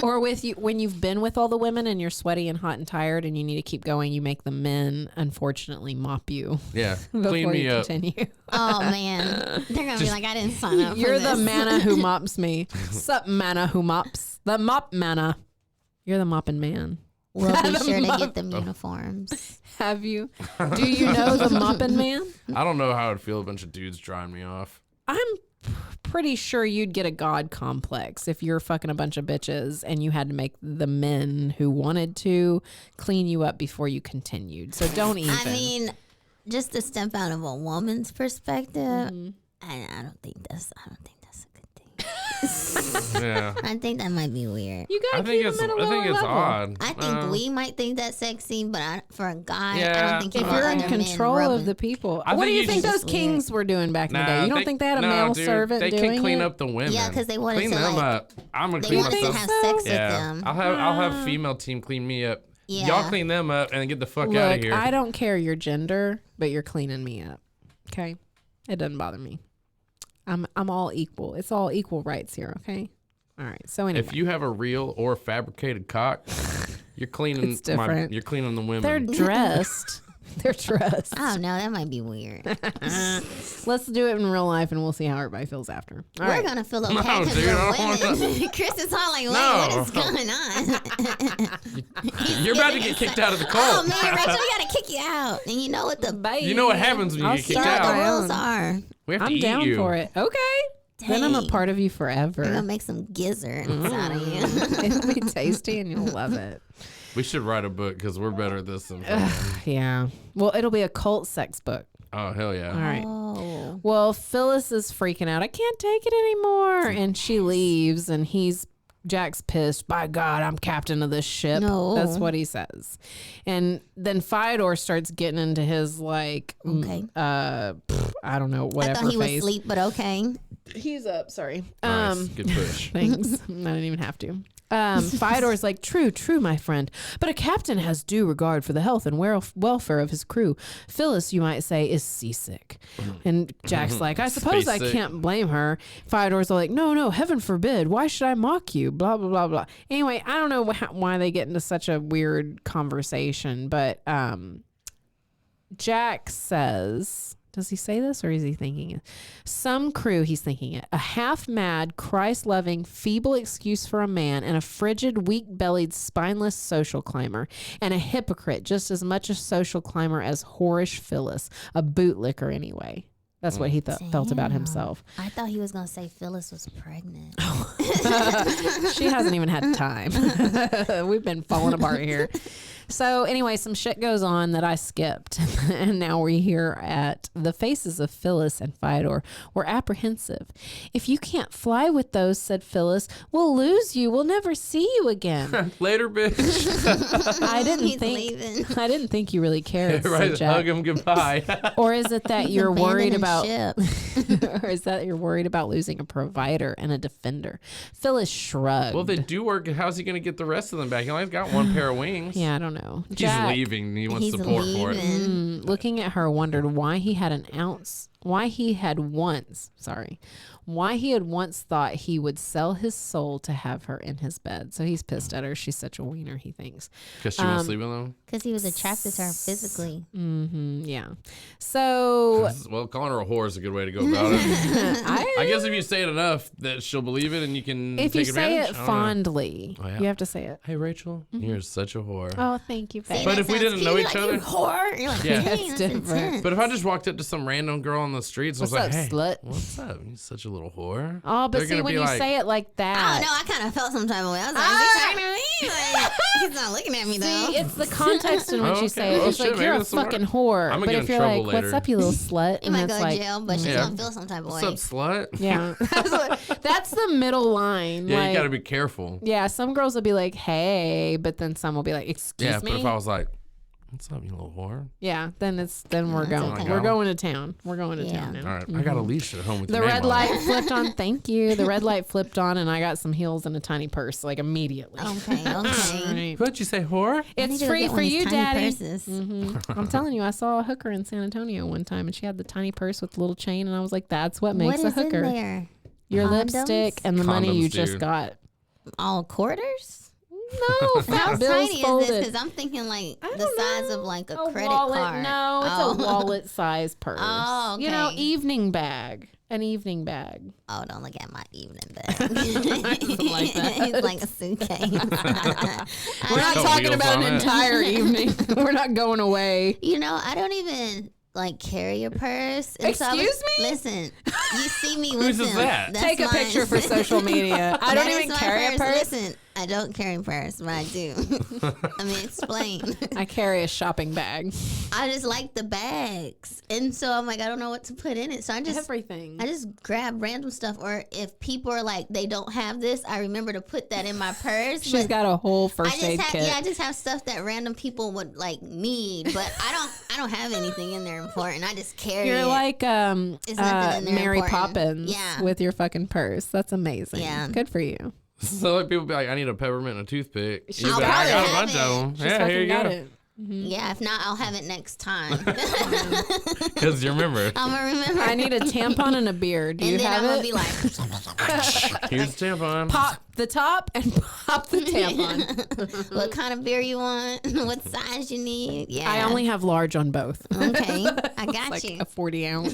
or with you when you've been with all the women and you're sweaty and hot and tired and you need to keep going, you make the men unfortunately mop you Yeah, before clean me you up. continue. Oh man, they're gonna be like, I didn't sign up. You're for the this. mana who mops me. Sup, mana who mops? The mop mana. You're the mopping man. We'll be The sure to mop- get them uniforms. Have you? Do you know the mopping man? I don't know how I'd feel a bunch of dudes drying me off. I'm pretty sure you'd get a god complex if you're fucking a bunch of bitches and you had to make the men who wanted to clean you up before you continued. So don't even. I mean, just to step out of a woman's perspective, I don't think that's a good thing. Yeah, I think that might be weird. you I gotta think keep it's them at a lower level. odd. I think we might think that's sexy, but for a guy, I Yeah. don't think If you want you're in other men control of rubbing- the people, I what do think you you think just- those kings were doing back in the day? You don't think they had a male dude, servant They doing can clean it? up the women. Yeah, 'cause they wanted clean to, them like, up. I'm gonna They clean wanted to myself. have so? sex with Yeah, them. I'll have female team clean me up. Yeah. Y'all clean them up and get the fuck out of Look, here. I don't care your gender, but you're cleaning me up. Okay, it doesn't bother me. I'm all equal. It's all equal rights here. Okay. All right. So anyway, If you have a real or fabricated cock, you're cleaning It's different. you're cleaning the women. they're dressed, they're dressed. I don't know. That might be weird. Let's do it in real life, and we'll see how everybody feels after. All We're right. gonna fill up No, patches dude, I with don't women. Chris is all like, wait, No. what is going on? You're about to get kicked out of the Oh cult. man, Rachel, we gotta kick you out. And you know what the Bye. You know what happens when you I'll get kicked start the out? my rules own. are. We have to I'm eat down you. for it. Okay. Then I'm a Dang. part of you We're gonna forever. make some gizzards out of you. It'll be tasty, and you'll love it. We should write a book because we're better at this than fucking- Yeah. Well, it'll be a cult sex book. Oh hell yeah! All right. Oh. Well, Phyllis is freaking out. I can't take it anymore. And she leaves, and Jack's pissed. By God, I'm captain of this ship. No. That's what he says. And then Fyodor starts getting into his like, Okay. I don't know, I whatever thought he was phase. asleep, but okay. He's up. Sorry. Nice. Good push. Thanks. I didn't even have to. Fyodor's like, true, my friend. But a captain has due regard for the health and welfare of his crew. Phyllis, you might say, is seasick. And Jack's like, I suppose I Space sick. can't blame her. Fyodor's like, no, heaven forbid. Why should I mock you? Blah, blah, blah, blah. Anyway, I don't know why they get into such a weird conversation, but Jack says... Does he say this or is he thinking it? Some crew, he's thinking it. A half-mad, Christ-loving, feeble excuse for a man and a frigid, weak-bellied, spineless social climber. And a hypocrite, just as much a social climber as whorish Phyllis. A bootlicker anyway. That's what he felt about himself. I thought he was going to say Phyllis was pregnant. She hasn't even had time. We've been falling apart here. So anyway, some shit goes on that I skipped. And now we're here at the faces of Phyllis and Fyodor were apprehensive. If you can't fly with those, said Phyllis, we'll lose you. We'll never see you again. Later, bitch. I didn't think you really cared. Right, hug him goodbye. Or is it that you're worried about or is that you're worried about losing a provider and a defender? Phyllis shrugged. Well, they do work. How's he going to get the rest of them back? He only got one pair of wings. Yeah, I don't know. He's leaving. He wants support for it. Looking at her, wondered why he had once thought he would sell his soul to have her in his bed. So he's pissed at her. She's such a wiener, he thinks. Because she won't sleep with him? Because he was attracted to her physically. Yeah. So... Well, calling her a whore is a good way to go about it. I guess if you say it enough, that she'll believe it and you can if take you advantage. say it fondly, you have to say it. Hey, Rachel, you're such a whore. Oh, thank you, babe. But if we didn't know each other... Whore? You're like, Yeah. that's different. But if I just walked up to some random girl on the streets and was like, hey, slut? what's up? You're such a little whore. Oh, but They're see, gonna when be you like, say it like that. Oh, no, I kind of felt some type of way. I was like, is he talking to me? Like, he's not looking at me, though. See, it's the context in which you say it. Well, it's shit, like, you're a maybe that's fucking whore. I'm gonna But get if in you're trouble like, what's later. up, you little slut? You might and go it's to like, jail, but she's going to feel some type of way. What's up, slut? yeah. That's the middle line. Yeah, like, you got to be careful. yeah, some girls will be like, hey, but then some will be like, excuse me? But if I was like, what's up, you little whore? Yeah, then we're going. okay. We're going to town. We're going to town now. All right, I got a leash at home with The your name red on light it. flipped on. Thank you. The red light flipped on, and I got some heels and a tiny purse, like immediately. Okay. Right. What'd you say, whore? It's free for you, Daddy. I'm telling you, I saw a hooker in San Antonio one time, and she had the tiny purse with the little chain, and I was like, "That's what makes What a is hooker. in there? Your Condoms? lipstick and the money you Condoms, just dude. got." All quarters? No, fat How bills tiny is folded. this? Because I'm thinking like I the don't size know. of like a A credit wallet. card. No, it's Oh. a wallet size purse. Oh, You know, okay. evening bag. An evening bag. Oh, don't look at my evening bag. Something like that. It's like a suitcase. We're not got talking wheels about on an it. entire evening. We're not going away. You know, I don't even like carry a purse. And so I was- Excuse me? Listen, you see me with Whose is them. that? That's Take a mine. picture for social media. I don't That even is my carry a purse. Listen, I don't carry a purse, but I do. I mean, explain. I carry a shopping bag. I just like the bags, and so I'm like, I don't know what to put in it, so I just Everything. grab random stuff. Or if people are like, they don't have this, I remember to put that in my purse. She's but got a whole I first just aid have, kit. yeah, I just have stuff that random people would like need, but I don't have anything in there important. I just carry You're it. like nothing in there Mary important. Poppins Yeah. with your fucking purse. That's amazing. Yeah. Good for you. So like people be like, I need a peppermint and a toothpick. She's You I'll be like, I got a probably bunch have of them. She's Yeah, fucking here you got go. it. Yeah, if not, I'll have it next time. Because you remember. I'm gonna remember. I need a tampon and a beer. Do and you then have I'm gonna it? be like, Here's the tampon. Pop the top and pop the tampon. what kind of beer you want? What size you need? Yeah, I only have large on both. Okay, I got Like you. a 40 ounce.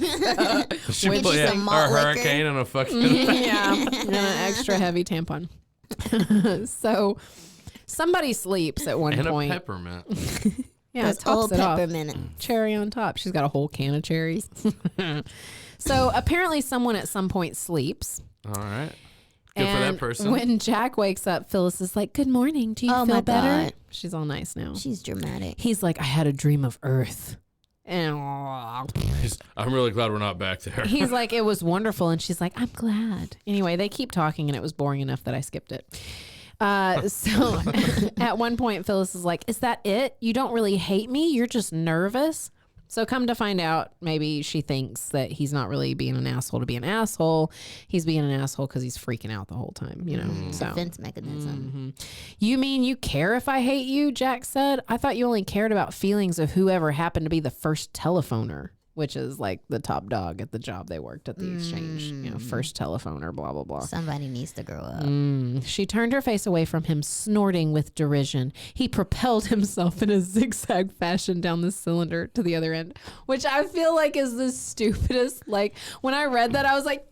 She Which put, is yeah, some or malt a liquor. hurricane and a fucking. Yeah, and an extra heavy tampon. So somebody sleeps at one And a point. peppermint. Yeah, That's it tops old it off. peppermint. Cherry on top. She's got a whole can of cherries. So apparently someone at some point sleeps. All right. Good for that And person. when Jack wakes up, Phyllis is like, "Good morning. Do you Oh feel my better?" God. She's all nice now. She's dramatic. He's like, "I had a dream of Earth." And I'm really glad we're not back there. he's like, "It was wonderful." And she's like, "I'm glad." Anyway, they keep talking and it was boring enough that I skipped it. So at one point, Phyllis is like, "Is that it? You don't really hate me? You're just nervous?" So come to find out, maybe she thinks that he's not really being an asshole to be an asshole. He's being an asshole because he's freaking out the whole time, you know. So Defense mechanism. you mean you care if I hate you? Jack said. I thought you only cared about feelings of whoever happened to be the first telephoner, which is like the top dog at the job they worked at the exchange. You know, first telephoner, blah, blah, blah. Somebody needs to grow up. She turned her face away from him, snorting with derision. He propelled himself in a zigzag fashion down the cylinder to the other end, which I feel like is the stupidest. Like, when I read that, I was like,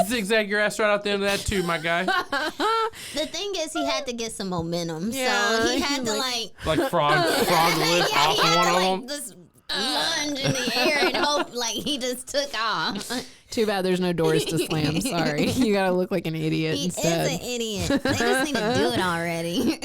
Zigzag your ass right out the end of that too, my guy. The thing is, he had to get some momentum, so he had to like frog lift off of one of them. Just lunge in the air and hope like he just took off. Too bad there's no doors to slam. Sorry. You got to look like an idiot He instead. is an idiot. They just need to do it already.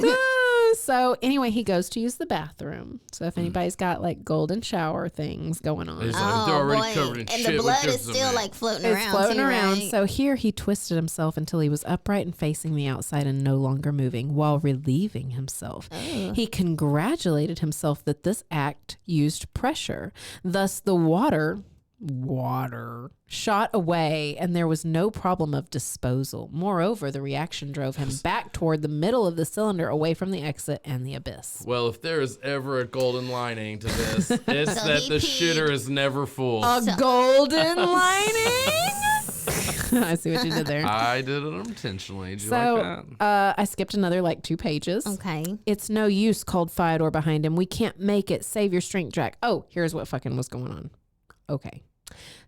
So anyway, he goes to use the bathroom. So if anybody's got like golden shower things going on. He's like, they're already covered in and shit. the blood Look, is this still man. like floating It's around. floating too, around. right? So here he twisted himself until he was upright and facing the outside and no longer moving while relieving himself. He congratulated himself that this act used pressure. Thus the water shot away and there was no problem of disposal. Moreover, the reaction drove him back toward the middle of the cylinder away from the exit and the abyss. Well, if there is ever a golden lining to this, it's So that he the peed. shitter is never full. A golden lining? I see what you did there. I did it intentionally. Did you like So that? I skipped another like 2 pages. Okay. It's no use, called Fyodor behind him. We can't make it. Save your strength, Jack. Oh, here's what fucking was going on. Okay.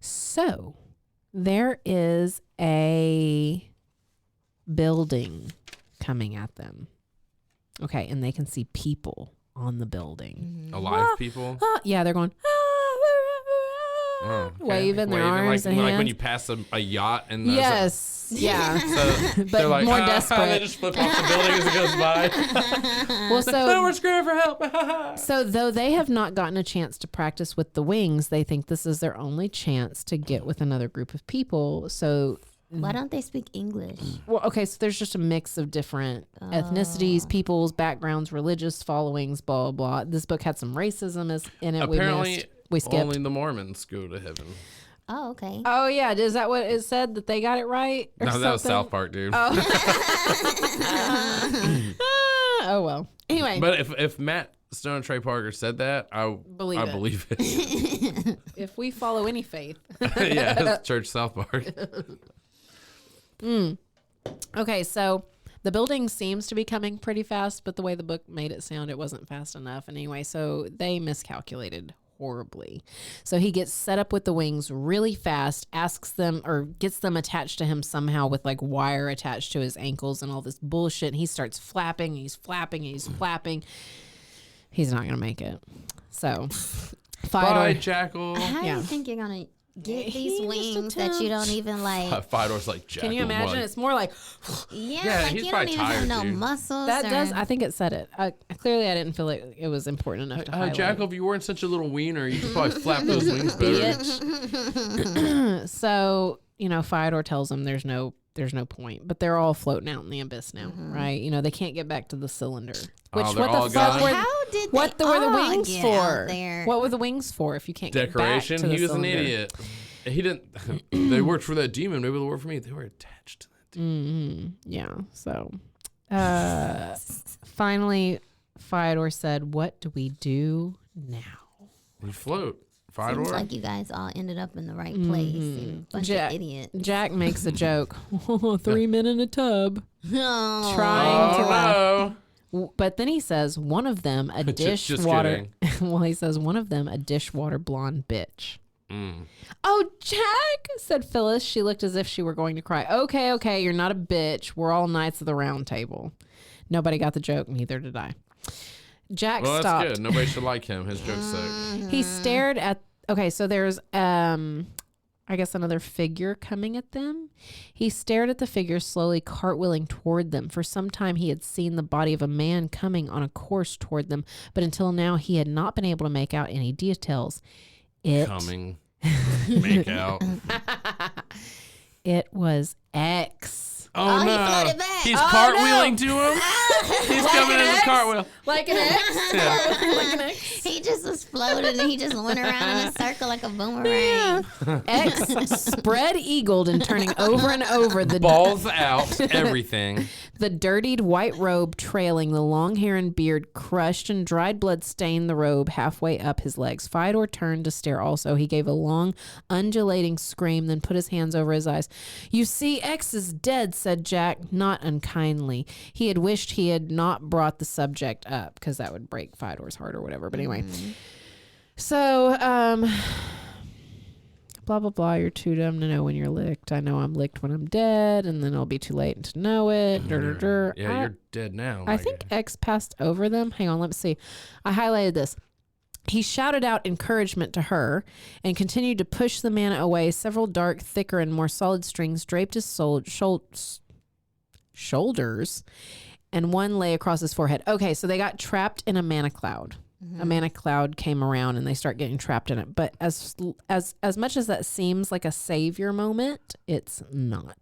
So there is a building coming at them. Okay. And they can see people on the building. Alive people? Yeah, they're going, Oh, okay. waving their Waving, arms like, and like when hands. you pass a yacht and Yes. Yeah. so But they're like, more they desperate. just flip off the building as it goes by. Well, No, we're screaming for help. So though they have not gotten a chance to practice with the wings, they think this is their only chance to get with another group of people. So, Why don't they speak English? well, okay, so there's just a mix of different ethnicities, peoples, backgrounds, religious followings, blah, blah, blah. This book had some racism in it. Apparently, we skipped. only the Mormons go to heaven. Oh, okay. Oh, yeah. Is that what it said, that they got it right? Or No, that was something? South Park, dude. Oh, well. Anyway. But if Matt Stone and Trey Parker said that, I Believe it. believe it. If we follow any faith. Yeah, it's Church South Park. Okay, so the building seems to be coming pretty fast, but the way the book made it sound, it wasn't fast enough. And anyway, so they miscalculated horribly. So he gets set up with the wings really fast, asks them or gets them attached to him somehow with like wire attached to his ankles and all this bullshit. And he starts flapping, he's flapping, he's flapping. He's not going to make it. So Bye, Fyodor, Jackal. How do Yeah. you think you're gonna get He these just wings that you don't even like? Fydor's like Jackal. can you imagine? Like, It's more like Yeah, like he's you don't probably even have tired, no dude. muscles. that or, does. I think it said it. Clearly, I didn't feel like it was important enough to highlight. Jackal, if you weren't such a little wiener, you could probably flap those wings better. So, Fyodor tells him there's no point, but they're all floating out in the abyss now, right? They can't get back to the cylinder. Which they're what all the fuck gone? were How did what they were the all wings get for? out there? What were the wings for if you can't Decoration. get back to the He was cylinder? an idiot. He didn't. They worked for that demon. Maybe they'll work for me. They were attached to that demon. Yeah. So, finally, Fyodor said, "What do we do now?" We float. Seems Fydor. like you guys all ended up in the right place. You bunch Jack- of idiots. Jack makes a joke. 3 men in a tub. No. Trying to laugh. Oh But then he says, one of them a Just dishwater. Well, he says, one of them a dishwater blonde bitch. no. Oh, Jack, said Phyllis. She looked as if she were going to cry. Okay, you're not a bitch. We're all knights of the round table. Nobody got the joke. Neither did I. Jack Well, that's stopped. good. Nobody should like him. His joke's sick. He stared at. Okay, so there's I guess another figure coming at them. He stared at the figure slowly cartwheeling toward them. For some time he had seen the body of a man coming on a course toward them, but until now he had not been able to make out any details. Coming. Make out. It was X. Oh, he no. floated back. He's Oh, cartwheeling to him. He's coming in a cartwheel. Like an X? Yeah. Like an X? He just was floating and he just went around in a circle like a boomerang. X spread eagled and turning over and over the Balls out. Everything. The dirtied white robe trailing, the long hair and beard crushed, and dried blood stained the robe halfway up his legs. Fyodor turned to stare also. He gave a long, undulating scream, then put his hands over his eyes. You see, X is dead, said Jack, not unkindly. He had wished he had not brought the subject up, because that would break Fyodor's heart or whatever. But anyway. So, blah, blah, blah. You're too dumb to know when you're licked. I know I'm licked when I'm dead, and then it'll be too late to know it. Yeah, you're dead now. I think X passed over them. Hang on, let me see. I highlighted this. He shouted out encouragement to her and continued to push the man away. Several dark, thicker, and more solid strings draped his shoulders, and one lay across his forehead. Okay, so they got trapped in a mana cloud. A mana cloud came around and they start getting trapped in it. But as much as that seems like a savior moment, it's not.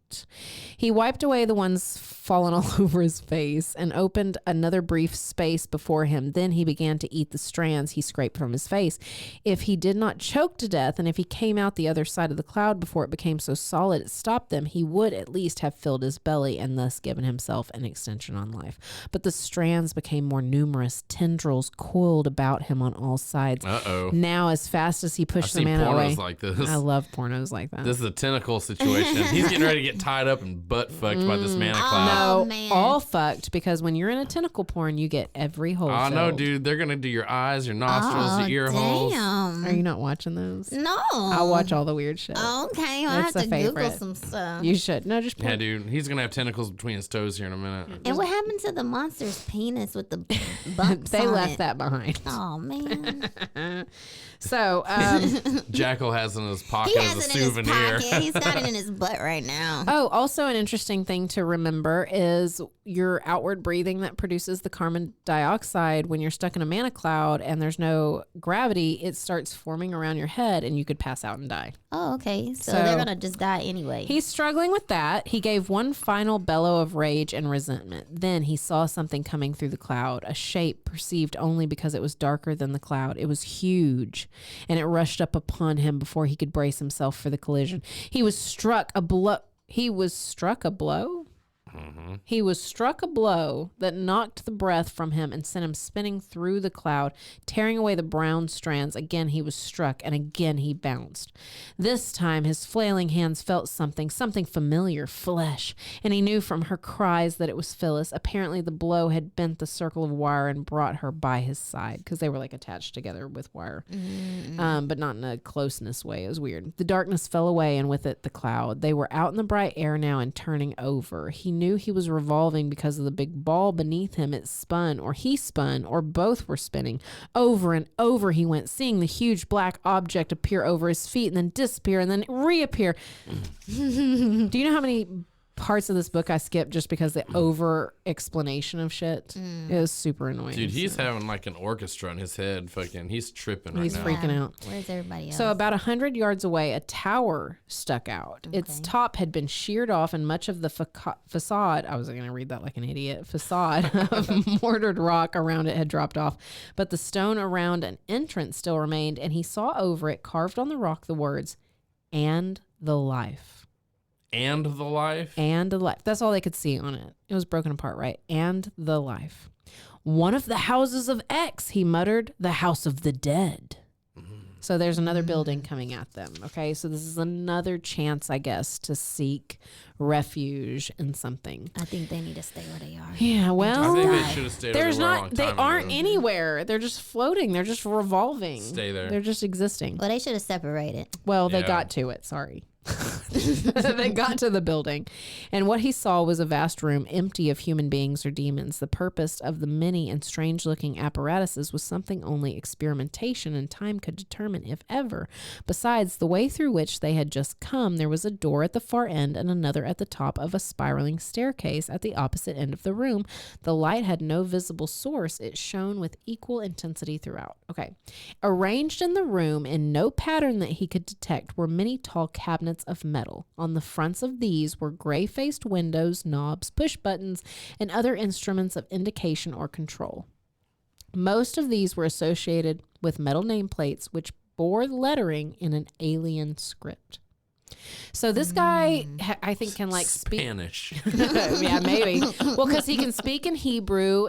He wiped away the ones fallen all over his face and opened another brief space before him. Then he began to eat the strands he scraped from his face. If he did not choke to death, and if he came out the other side of the cloud before it became so solid it stopped them, he would at least have filled his belly and thus given himself an extension on life. But the strands became more numerous. Tendrils coiled about him on all sides. Now, as fast as he pushed the man away. Like this. I love pornos like that. This is a tentacle situation. He's getting ready to get tied up and butt fucked by this mana cloud. No, man. All fucked, because when you're in a tentacle porn, you get every hole. Oh no, dude! They're gonna do your eyes, your nostrils, your ear holes. Are you not watching those? No, I'll watch all the weird shit. Okay, I'll have to Google some stuff. You should. No, just yeah, dude. He's gonna have tentacles between his toes here in a minute. And what happened to the monster's penis with the bumps? They left it? that behind. Oh man. So Jackal has it in his pocket as a souvenir. He's got it in his butt right now. Oh, also an interesting thing to remember is your outward breathing that produces the carbon dioxide. When you're stuck in a mana cloud and there's no gravity, it starts forming around your head and you could pass out and die. Oh, okay. So they're going to just die anyway. He's struggling with that. He gave one final bellow of rage and resentment. Then he saw something coming through the cloud, a shape perceived only because it was darker than the cloud. It was huge, and it rushed up upon him before he could brace himself for the collision. He was struck a blow. He was struck a blow? He was struck a blow that knocked the breath from him and sent him spinning through the cloud, tearing away the brown strands. Again he was struck, and again he bounced. This time his flailing hands felt something familiar, flesh, and he knew from her cries that it was Phyllis. Apparently the blow had bent the circle of wire and brought her by his side, because they were like attached together with wire, but not in a closeness way. It was weird. The darkness fell away, and with it the cloud. They were out in the bright air now and turning over. He knew he was revolving because of the big ball beneath him. It spun, or he spun, or both were spinning. Over and over he went, seeing the huge black object appear over his feet and then disappear and then reappear. Do you know how many parts of this book I skipped just because the over explanation of shit? It was super annoying. Dude, he's having like an orchestra in his head. Fucking, he's tripping right now. He's freaking out. Where's everybody else? So about 100 yards away, a tower stuck out. Okay. Its top had been sheared off, and much of the facade, I was going to read that like an idiot, facade of mortared rock around it had dropped off. But the stone around an entrance still remained, and he saw over it, carved on the rock, the words, "And the life." And the life? And the life. That's all they could see on it. It was broken apart, right? And the life. "One of the houses of X," he muttered, "the house of the dead." So there's another building coming at them. Okay, so this is another chance, I guess, to seek refuge in something. I think they need to stay where they are. Yeah, well, I think they should have stayed where they were a long time They aren't ago. Anywhere. They're just floating. They're just revolving. Stay there. They're just existing. Well, they should have separated. Well, they Yeah. got to it. Sorry. They got to the building, and what he saw was a vast room empty of human beings or demons. The purpose of the many and strange looking apparatuses was something only experimentation and time could determine, if ever. Besides the way through which they had just come, there was a door at the far end and another at the top of a spiraling staircase at the opposite end of the room. The light had no visible source. It shone with equal intensity throughout. Okay. Arranged in the room in no pattern that he could detect were many tall cabinets of metal. On the fronts of these were gray-faced windows, knobs, push buttons, and other instruments of indication or control. Most of these were associated with metal nameplates which bore lettering in an alien script. So this guy, I think, can like Spanish. Yeah, maybe. Well, because he can speak in Hebrew.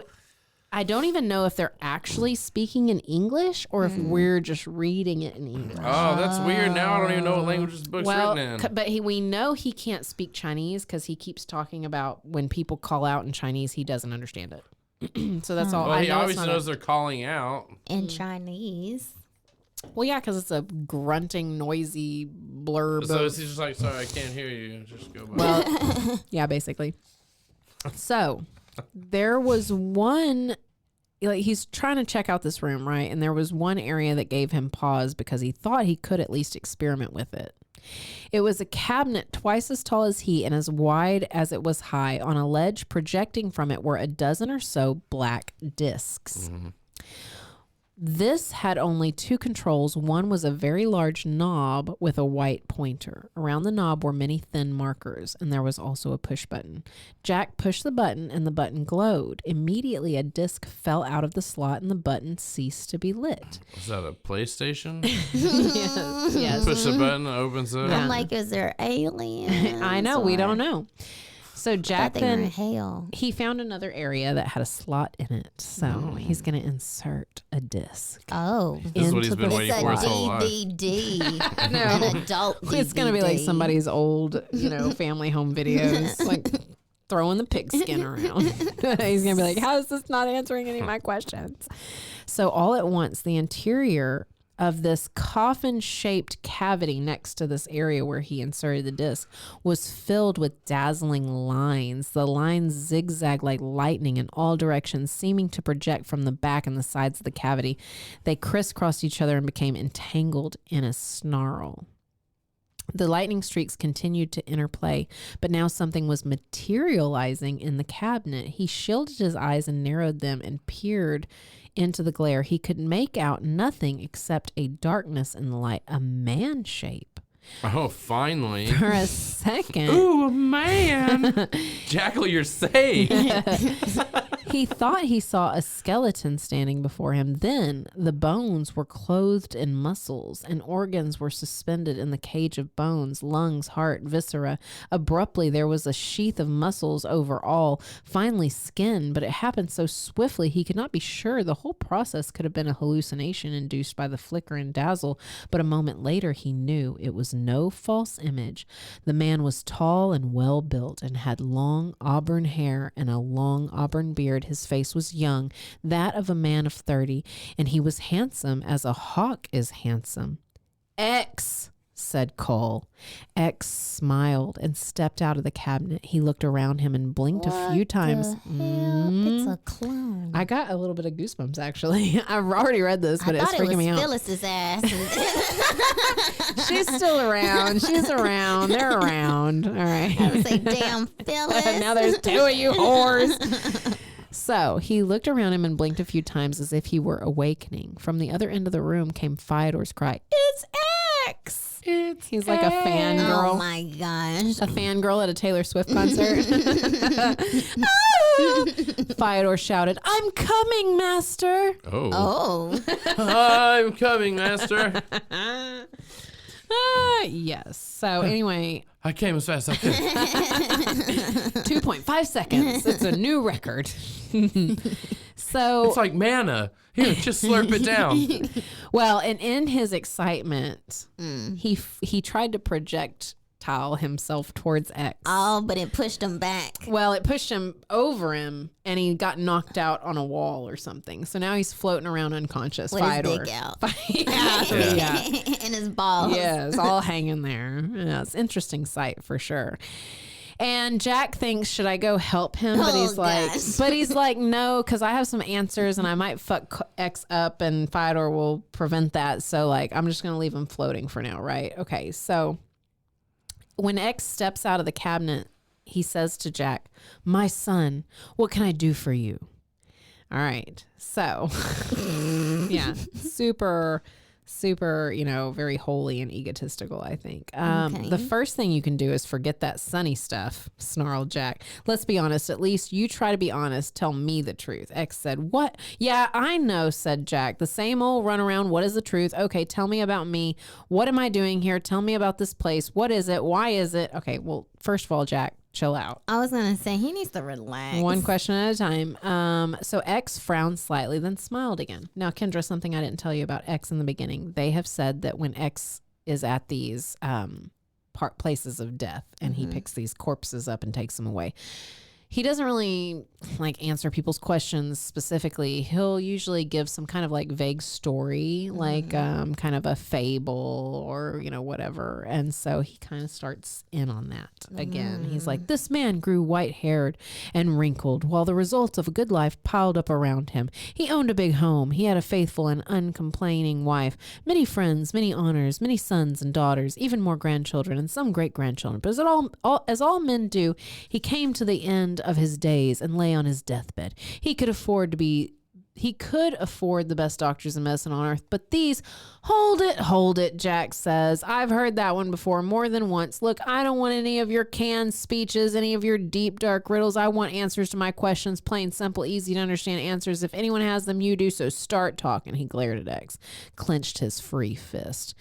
I don't even know if they're actually speaking in English or if we're just reading it in English. Oh, that's weird. Now I don't even know what language this book's written in. But we know he can't speak Chinese because he keeps talking about when people call out in Chinese, he doesn't understand it. So that's all. Well, I he know obviously knows they're calling out. In Chinese. Well, yeah, because it's a grunting, noisy blurb. So he's just like, sorry, I can't hear you. Just go by. Well, yeah, basically. So there was one, like, he's trying to check out this room, right? And there was one area that gave him pause because he thought he could at least experiment with it. It was a cabinet twice as tall as he and as wide as it was high. On a ledge projecting from it were a dozen or so black discs. Mm-hmm. This had only two controls. One was a very large knob with a white pointer. Around the knob were many thin markers, and there was also a push button. Jack pushed the button, and the button glowed. Immediately, a disc fell out of the slot, and the button ceased to be lit. Was that a PlayStation? Yes. Push the button, it opens up. I'm like, is there aliens? I know, we don't know. So Jack then, he found another area that had a slot in it. So he's going to insert a disc. Oh. This is what he's been waiting for his whole life. DVD. An adult DVD. It's going to be like somebody's old, family home videos, like throwing the pigskin around. He's going to be like, how is this not answering any of my questions? So all at once, the interior of this coffin-shaped cavity next to this area where he inserted the disc was filled with dazzling lines. The lines zigzagged like lightning in all directions, seeming to project from the back and the sides of the cavity. They crisscrossed each other and became entangled in a snarl. The lightning streaks continued to interplay, but now something was materializing in the cabinet. He shielded his eyes and narrowed them and peered into the glare. He could make out nothing except a darkness in the light, a man shape. Oh, finally. For a second. Ooh, a man. Jackal, you're saved. He thought he saw a skeleton standing before him. Then the bones were clothed in muscles, and organs were suspended in the cage of bones, lungs, heart, viscera. Abruptly, there was a sheath of muscles over all, finally skin, but it happened so swiftly he could not be sure. The whole process could have been a hallucination induced by the flicker and dazzle, but a moment later he knew it was no false image. The man was tall and well built and had long auburn hair and a long auburn beard. His face was young, that of a man of 30, and he was handsome as a hawk is handsome. X, said Cole. X smiled and stepped out of the cabinet. He looked around him and blinked a few times. It's a clone. I got a little bit of goosebumps, actually. I've already read this, but it's freaking me out. Phyllis's ass. She's still around. She's around. They're around. All right. I would say, damn, Phyllis. Now there's two of you whores. So he looked around him and blinked a few times as if he were awakening. From the other end of the room came Fyodor's cry, "It's X!" He's like a fangirl. Oh my gosh. A fangirl at a Taylor Swift concert. Fyodor shouted, "I'm coming, master." Oh. I'm coming, master. Yes. So anyway, I came as fast as I could. 2.5 seconds. It's a new record. So it's like manna. Here, just slurp it down. Well, and in his excitement, he tried to projectile himself towards X. Oh, but it pushed him back. Well, it pushed him over him, and he got knocked out on a wall or something. So now he's floating around unconscious. With Fyodor. his dick out. Yeah. And his balls. Yeah, it's all hanging there. Yeah, it's an interesting sight for sure. And Jack thinks, should I go help him? But he's like, no, because I have some answers and I might fuck X up and Fyodor will prevent that. So like, I'm just going to leave him floating for now. Right. Okay. So when X steps out of the cabinet, he says to Jack, "My son, what can I do for you?" All right. So yeah, super, very holy and egotistical, I think. The first thing you can do is forget that Sonny stuff, snarled Jack. Let's be honest. At least you try to be honest. Tell me the truth. X said, "What? Yeah, I know," said Jack. "The same old runaround. What is the truth? Okay, tell me about me. What am I doing here? Tell me about this place. What is it? Why is it?" Okay, well, first of all, Jack, chill out. I was going to say, he needs to relax. One question at a time. So X frowned slightly, then smiled again. Now, Kendra, something I didn't tell you about X in the beginning. They have said that when X is at these places of death and he picks these corpses up and takes them away, he doesn't really like answer people's questions specifically. He'll usually give some kind of like vague story, like kind of a fable or, whatever. And so he kind of starts in on that again. He's like, this man grew white-haired and wrinkled while the results of a good life piled up around him. He owned a big home. He had a faithful and uncomplaining wife, many friends, many honors, many sons and daughters, even more grandchildren and some great-grandchildren. But as all men do, he came to the end of his days and lay on his deathbed. He could afford the best doctors in medicine on earth, but these, hold it, Jack says. I've heard that one before more than once. Look, I don't want any of your canned speeches, any of your deep, dark riddles. I want answers to my questions, plain, simple, easy to understand answers. If anyone has them, you do, so start talking. He glared at X, clenched his free fist.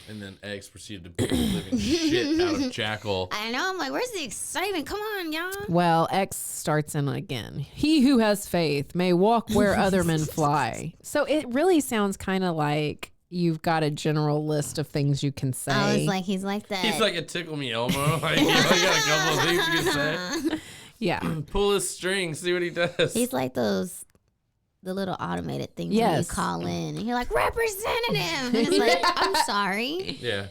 And then X proceeded to beat the living shit out of Jackal. I know. I'm like, where's the excitement? Come on, y'all. Well, X starts in again. He who has faith may walk where other men fly. So it really sounds kind of like you've got a general list of things you can say. I was like, he's like that. He's like a Tickle Me Elmo. Like, you got a couple of things you can say. Yeah. Pull his string, see what he does. He's like the little automated things when you call in and you're like, representative. And it's like, I'm sorry. Yeah.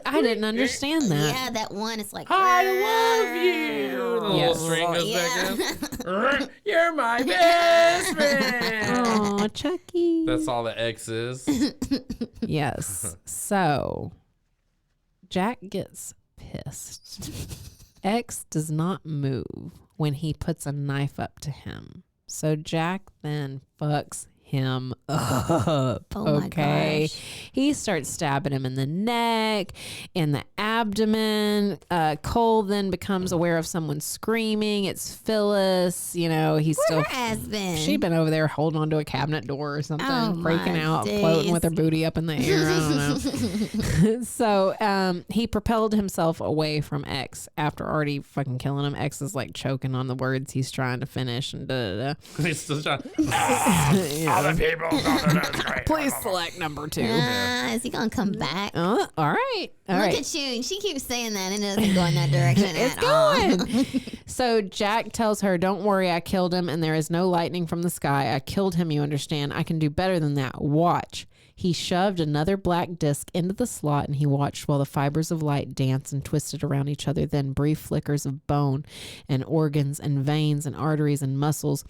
I didn't understand that. Yeah, that one. It's like, I love you. The little string goes back in. You're my best friend. Oh, Chucky. That's all the X is. Yes. So Jack gets pissed. X does not move when he puts a knife up to him. So Jack then fucks him up. Oh my gosh. He starts stabbing him in the neck, in the abdomen. Cole then becomes aware of someone screaming. It's Phyllis. He's still. Where her ass been? She'd been over there holding onto a cabinet door or something, freaking out, days. floating with her booty up in the air. I don't know. So he propelled himself away from X after already fucking killing him. X is like choking on the words he's trying to finish and da. He's still trying. Other people. Please select number 2. Is he gonna come back? All right. Look at you. She keeps saying that and it doesn't go in that direction It's at all. going. So Jack tells her, don't worry, I killed him and there is no lightning from the sky. I killed him, you understand. I can do better than that. Watch. He shoved another black disc into the slot and he watched while the fibers of light danced and twisted around each other. Then brief flickers of bone and organs and veins and arteries and muscles.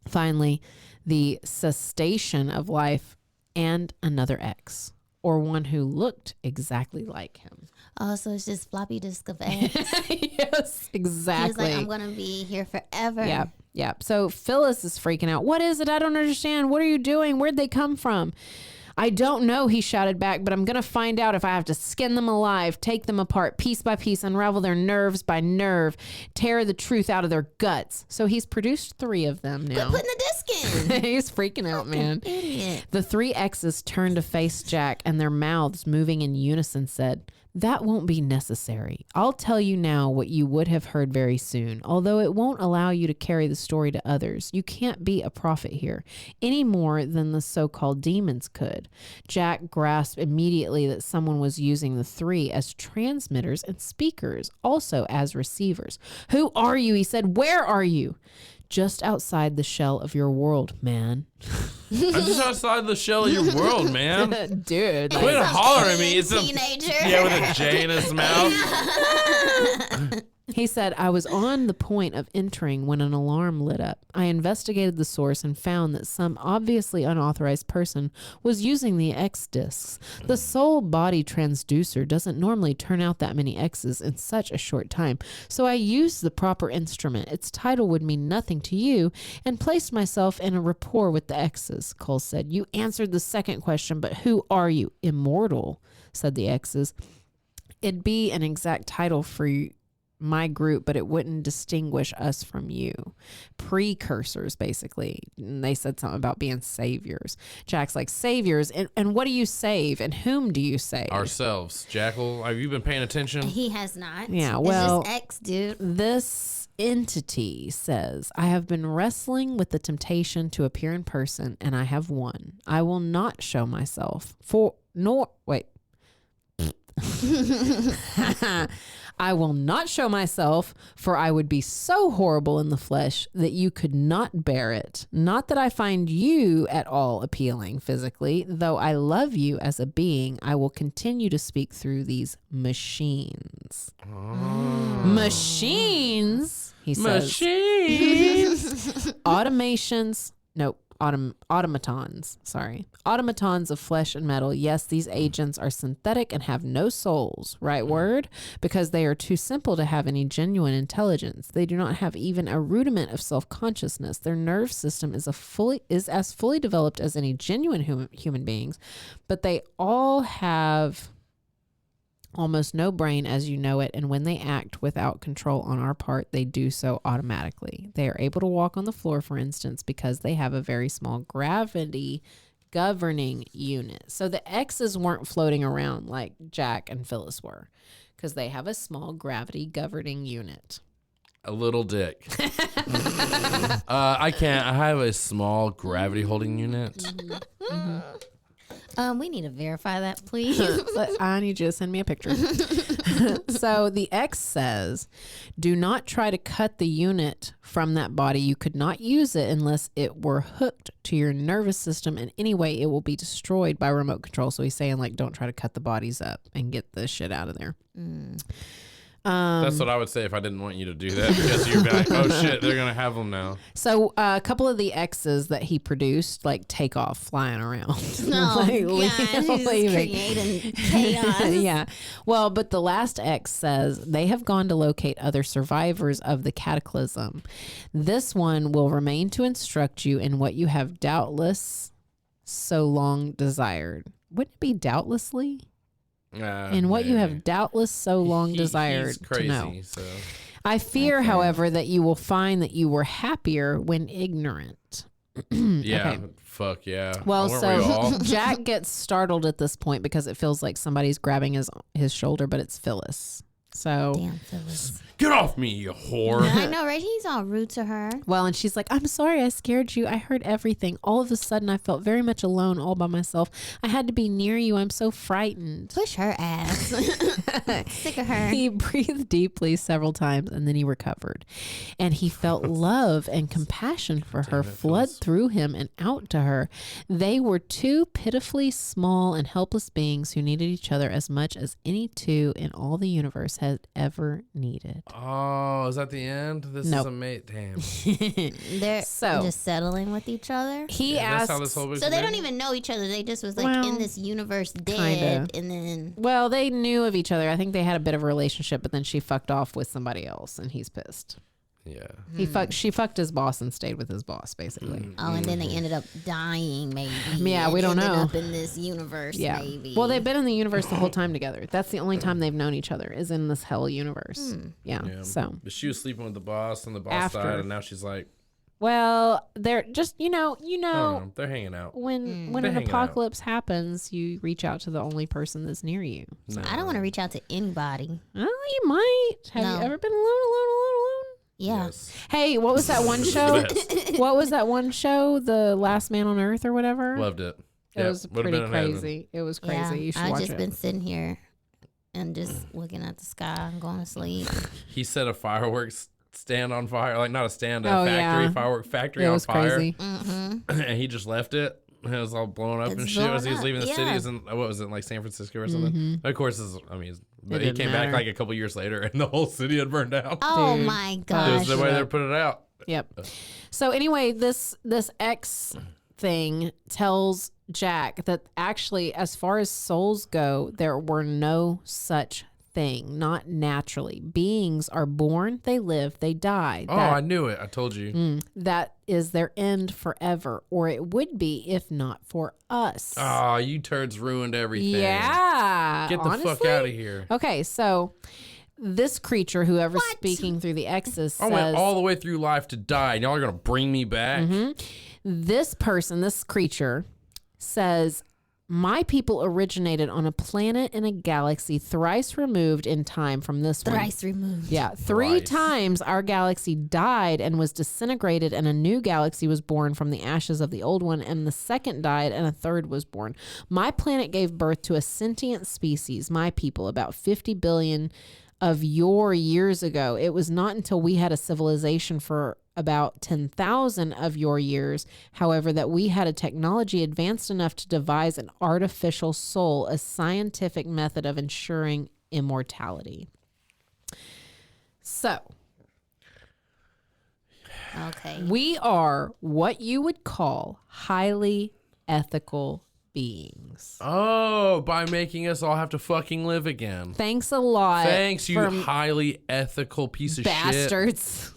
Finally, the cessation of life and another X, or one who looked exactly like him. Oh, so it's just floppy disk of X. Yes, exactly. He's like, I'm going to be here forever. Yeah. So Phyllis is freaking out. What is it? I don't understand. What are you doing? Where'd they come from? I don't know, he shouted back, but I'm going to find out if I have to skin them alive, take them apart piece by piece, unravel their nerves by nerve, tear the truth out of their guts. So he's produced 3 of them now. Quit putting the disc in. He's freaking out, man. Idiot. The 3 X's turned to face Jack and their mouths moving in unison said, that won't be necessary. I'll tell you now what you would have heard very soon, although it won't allow you to carry the story to others. You can't be a prophet here, any more than the so-called demons could. Jack grasped immediately that someone was using the 3 as transmitters and speakers, also as receivers. Who are you? He said. Where are you? Just outside the shell of your world, man. I'm just outside the shell of your world, man. Dude. Quit hollering at me. It's a teenager. Yeah, with a J in his mouth. He said, I was on the point of entering when an alarm lit up. I investigated the source and found that some obviously unauthorized person was using the X discs. The soul body transducer doesn't normally turn out that many X's in such a short time. So I used the proper instrument. Its title would mean nothing to you and placed myself in a rapport with the X's. Cole said, you answered the second question, but who are you? Immortal, said the X's. It'd be an exact title for my group, but it wouldn't distinguish us from you. Precursors, basically. And they said something about being saviors. Jack's like, saviors? And what do you save? And whom do you save? Ourselves. Jackal, have you been paying attention? He has not. Yeah, well. It's just X, dude. This entity says, I have been wrestling with the temptation to appear in person, and I have won. I will not show myself. I will not show myself, for I would be so horrible in the flesh that you could not bear it. Not that I find you at all appealing physically, though I love you as a being. I will continue to speak through these machines. Machines, he says. Machines. Automatons. Sorry. Automatons of flesh and metal. Yes, these agents are synthetic and have no souls. Right word? Because they are too simple to have any genuine intelligence. They do not have even a rudiment of self-consciousness. Their nerve system is as fully developed as any genuine human beings, but they all have almost no brain as you know it, and when they act without control on our part, they do so automatically. They are able to walk on the floor, for instance, because they have a very small gravity governing unit. So the X's weren't floating around like Jack and Phyllis were, because they have a small gravity governing unit. A little dick. I can't. I have a small gravity holding unit. We need to verify that, please. I need you to send me a picture. So the X says, do not try to cut the unit from that body. You could not use it unless it were hooked to your nervous system in any way. It will be destroyed by remote control. So he's saying, like, don't try to cut the bodies up and get the shit out of there. That's what I would say if I didn't want you to do that, because you'd be like, oh shit, they're going to have them now. So a couple of the X's that he produced, like, take off flying around. Oh, like, God, he's creating chaos. Yeah. Well, but the last X says they have gone to locate other survivors of the cataclysm. This one will remain to instruct you in what you have doubtless so long desired. Wouldn't it be doubtlessly? In what you have doubtless so long desired to know. So. I fear, however, that you will find that you were happier when ignorant. Yeah, okay. Fuck yeah. Well, so Jack gets startled at this point because it feels like somebody's grabbing his shoulder, but it's Phyllis. So damn, Phyllis. Get off me, you whore. Yeah, I know, right? He's all rude to her. Well, and she's like, I'm sorry I scared you. I heard everything. All of a sudden, I felt very much alone all by myself. I had to be near you. I'm so frightened. Push her ass. Sick of her. He breathed deeply several times and then he recovered. And he felt love and compassion for her flood through him and out to her. They were two pitifully small and helpless beings who needed each other as much as any two in all the universe had ever needed. Oh, is that the end? This is a mate. Damn. They're just settling with each other. He asked. So they don't even know each other. They just was like in this universe dead, and then. Well, they knew of each other. I think they had a bit of a relationship, but then she fucked off with somebody else, and he's pissed. Yeah. She fucked his boss and stayed with his boss, basically. Oh, and then they ended up dying, maybe. Yeah, we don't know. Up in this universe, maybe. Well, they've been in the universe the whole time together. That's the only time they've known each other is in this hell universe. Yeah. So. But she was sleeping with the boss, and the boss died, and now she's like. Well, they're just they're hanging out. When an apocalypse happens, you reach out to the only person that's near you. So. I don't want to reach out to anybody. Oh, you might. Have you ever been alone? Yeah. Yes. Hey, what was that one show? What was that one show? The Last Man on Earth or whatever? Loved it. It was pretty crazy. It was crazy. Yeah, you should watch it. I've just been sitting here and just looking at the sky and going to sleep. He set a fireworks stand on fire, like not a stand, a firework factory on fire. Crazy. Mm-hmm. And he just left it. And it was all blown up and shit as he was leaving the cities, and what was it, like San Francisco or something? Mm-hmm. Of course, but he came back like a couple years later, and the whole city had burned down. Oh my gosh! It was the way they put it out. Yep. So anyway, this X thing tells Jack that actually, as far as souls go, there were no such thing, not naturally. Beings are born, they live, they die. I knew it. I told you. That is their end forever, or it would be if not for us. Oh, you turds ruined everything. Yeah. Get the fuck out of here. Okay, so this creature, whoever's speaking through the X's, says, I went all the way through life to die, and y'all are going to bring me back? This person, this creature, says, my people originated on a planet in a galaxy thrice removed in time from this one. Thrice removed. Yeah. Three times our galaxy died and was disintegrated, and a new galaxy was born from the ashes of the old one, and the second died and a third was born. My planet gave birth to a sentient species, my people, about 50 billion of your years ago. It was not until we had a civilization for about 10,000 of your years, however, that we had a technology advanced enough to devise an artificial soul, a scientific method of ensuring immortality. So, okay, we are what you would call highly ethical beings. Oh, by making us all have to fucking live again. Thanks a lot. Thanks, you highly ethical piece of bastards.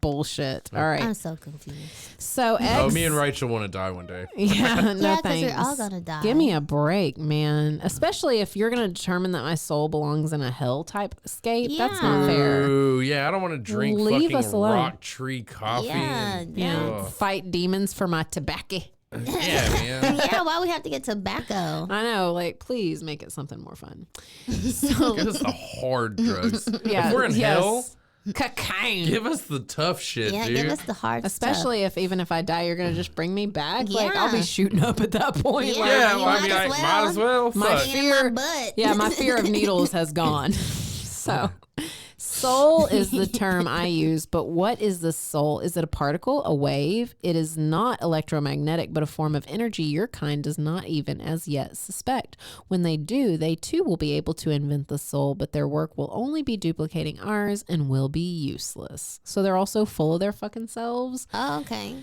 Bullshit. All right. I'm so confused. So, me and Rachel want to die one day. Yeah, no yeah, because thanks. we're all gonna die. Give me a break, man. Especially if you're going to determine that my soul belongs in a hell type escape. Yeah. That's not fair. Ooh, yeah, I don't want to drink Leave fucking us alone. rock tree coffee. Yeah, Fight demons for my tobacco. Yeah, man. yeah, why we have to get tobacco? I know, like, please make it something more fun. So, Give us the hard drugs. yeah, If we're in hell, cocaine. give us the tough shit, Yeah, dude. give us the hard Especially if even if I die, you're gonna just bring me back. Like I'll be Yeah. shooting up at that point. Yeah. Like, Yeah, you well, I mean, might as well. might as well. My Fuck. in my butt. yeah, my fear of needles has gone. So, soul is the term I use, but what is the soul? Is it a particle, a wave? It is not electromagnetic, but a form of energy your kind does not even as yet suspect. When they do, they too will be able to invent the soul, but their work will only be duplicating ours and will be useless. So they're also full of their fucking selves. Oh, okay.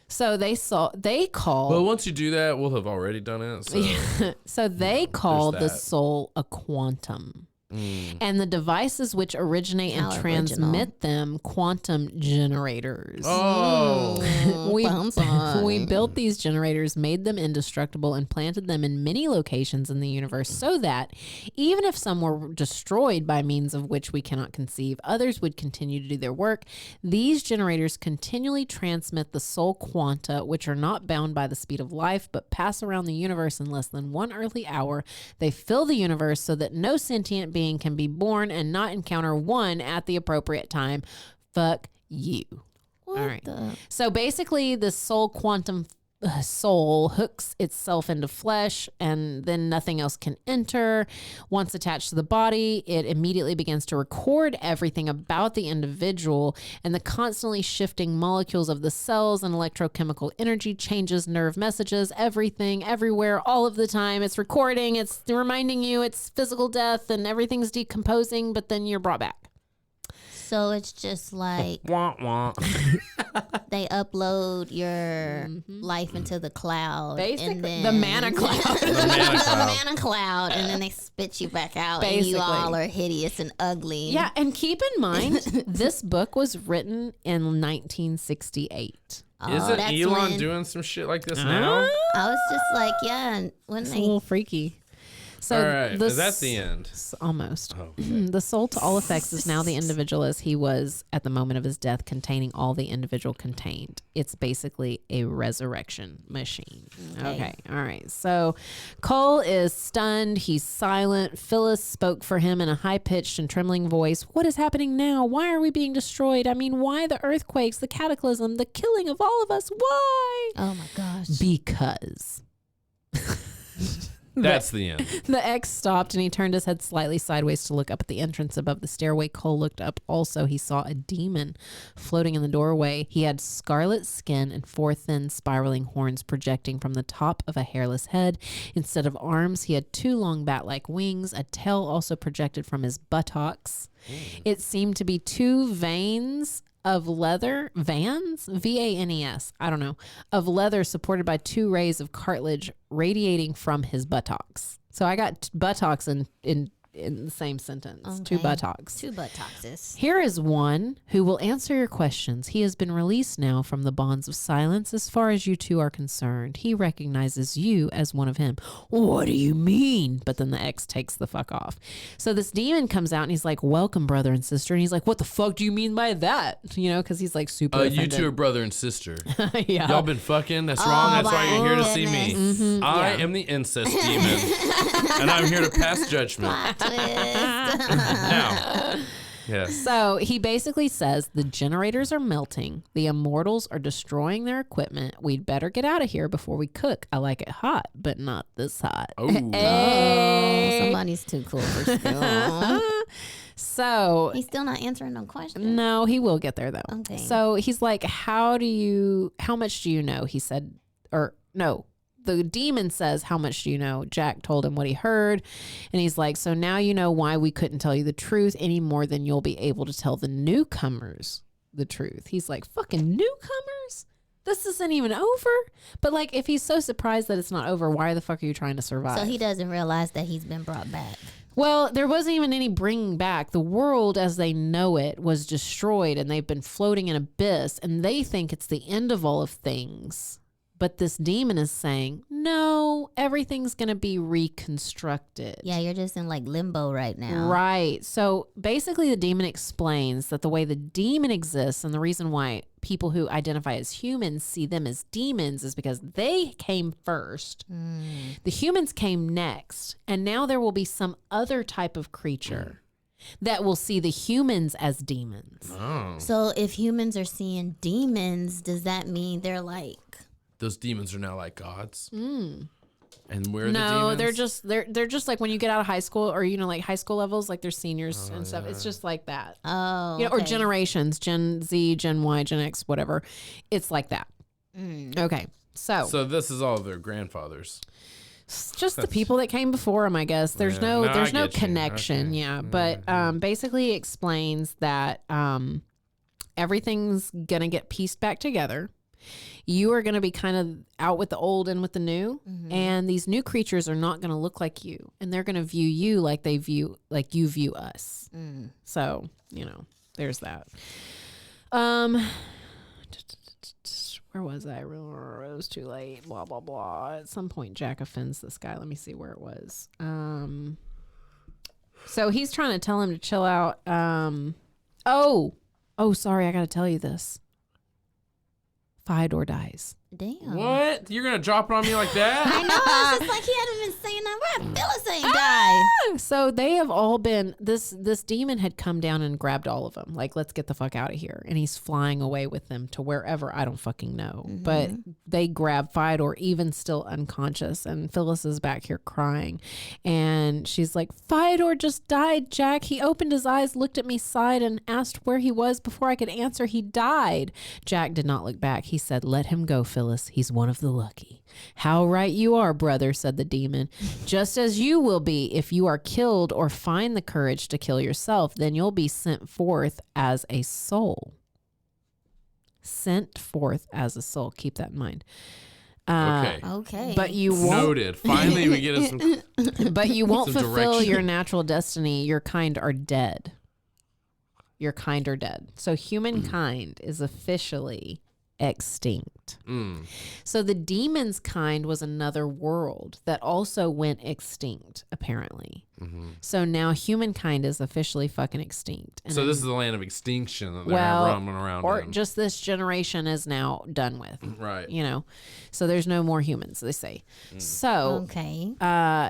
So they call. Well, once you do that, we'll have already done it. So. So they call the that. soul a quantum. And the devices which originate and How transmit them, quantum generators. Oh. We built these generators, made them indestructible, and planted them in many locations in the universe so that even if some were destroyed by means of which we cannot conceive, others would continue to do their work. These generators continually transmit the soul quanta, which are not bound by the speed of life, but pass around the universe in less than 1 earthly hour. They fill the universe so that no sentient being can be born and not encounter one at the appropriate time. Fuck you. What All right. the? So basically, the soul quantum soul hooks itself into flesh and then nothing else can enter. Once attached to the body, it immediately begins to record everything about the individual, and the constantly shifting molecules of the cells and electrochemical energy changes nerve messages, everything, everywhere, all of the time. It's recording, it's reminding you it's physical death and everything's decomposing, but then you're brought back. So it's just like Wah, wah. they upload your life into the cloud. Basically, and then the mana cloud. The mana the cloud. mana cloud, and then they spit you back out, and Basically. you all are hideous and ugly. Yeah, and keep in mind, this book was written in 1968. Isn't that's Elon when- doing some shit like this now? I was just like, yeah, when It's a they little freaky. So All right, is that the end? Almost. Oh, The soul to all effects is now the individual as he was at the moment of his death, containing all the individual contained. It's basically a resurrection machine. Okay. All right. So Cole is stunned. He's silent. Phyllis spoke for him in a high-pitched and trembling voice. What is happening now? Why are we being destroyed? I mean, why the earthquakes, the cataclysm, the killing of all of us? Why? oh my gosh. Because. That's the end. The ex stopped and he turned his head slightly sideways to look up at the entrance above the stairway. Cole looked up also. He saw a demon floating in the doorway. He had scarlet skin and 4 thin spiraling horns projecting from the top of a hairless head. Instead of arms, he had 2 long bat-like wings. A tail also projected from his buttocks. It seemed to be 2 veins of leather, V-A-N-E-S, I don't know, of leather supported by 2 rays of cartilage radiating from his buttocks. So I got buttocks in the same sentence. 2 buttocks. 2 buttocks. Here is one who will answer your questions. He has been released now from the bonds of silence as far as you 2 are concerned. He recognizes you as one of him. What do you mean? But then the ex takes the fuck off. So this demon comes out and he's like, welcome, brother and sister. And he's like, what the fuck do you mean by that? You know, because he's like super You offended. 2 are brother and sister. Yeah. Y'all been fucking? That's wrong. That's why you're here to see me. goodness. I am the incest demon, and I'm here to pass judgment. Twist. Now, Yeah. So he basically says the generators are melting. The immortals are destroying their equipment. We'd better get out of here before we cook. I like it hot, but not this hot. Oh, Hey. Somebody's too cool for school. So He's still not answering no questions. no, he will get there though. Okay. So he's like, how much do you know? He said, or no, the demon says, how much do you know? Jack told him what he heard. And he's like, so now you know why we couldn't tell you the truth any more than you'll be able to tell the newcomers the truth. He's like, fucking newcomers? This isn't even over. But like, if he's so surprised that it's not over, why the fuck are you trying to survive? So he doesn't realize that he's been brought back. Well, there wasn't even any bringing back. The world as they know it was destroyed and they've been floating in abyss and they think it's the end of all of things. But this demon is saying, no, everything's going to be reconstructed. Yeah, you're just in like limbo right now. Right. So basically the demon explains that the way the demon exists and the reason why people who identify as humans see them as demons is because they came first. The humans came next. And now there will be some other type of creature that will see the humans as demons. Oh. So if humans are seeing demons, does that mean they're like... Those demons are now like gods. And where are the No, demons? they're just like when you get out of high school or, you know, like high school levels, like they're seniors and stuff. It's just like that. Oh, You know, or okay. generations, Gen Z, Gen Y, Gen X, whatever. It's like that. Okay. So this is all their grandfathers. It's just the people that came before him, I guess. There's Yeah. No, I there's no get you. connection. Okay. Yeah. But basically explains that everything's going to get pieced back together. You are going to be kind of out with the old and with the new. And these new creatures are not going to look like you. And they're going to view you like you view us. So, you know, there's that. Where was I? It was too late. Blah, blah, blah. At some point, Jack offends this guy. Let me see where it was. So he's trying to tell him to chill out. Oh, sorry. I got to tell you this. Fidor dies. Damn. What? You're going to drop it on me like that? I know. It's just like he hadn't been saying that. Where Phyllis ain't died. So they have all been, this demon had come down and grabbed all of them. Like, let's get the fuck out of here. And he's flying away with them to wherever, I don't fucking know. But they grab Fidor, even still unconscious. And Phyllis is back here crying. And she's like, Fidor just died, Jack. He opened his eyes, looked at me, sighed, and asked where he was. Before I could answer, he died. Jack did not look back. He said, let him go, Phyllis. He's one of the lucky. How right you are, brother, said the demon. Just as you will be if you are killed or find the courage to kill yourself, then you'll be sent forth as a soul. Sent forth as a soul. Keep that in mind. Okay. But you won't. Noted. Finally, we get us some. But you won't Some fulfill direction. your natural destiny. Your kind are dead. Your kind are dead. So humankind is officially extinct. So the demon's kind was another world that also went extinct, apparently. So now humankind is officially fucking extinct. And So this is the land of extinction that they're well, roaming around or in. just this generation is now done with. Right. You know, so there's no more humans, they say. So Okay.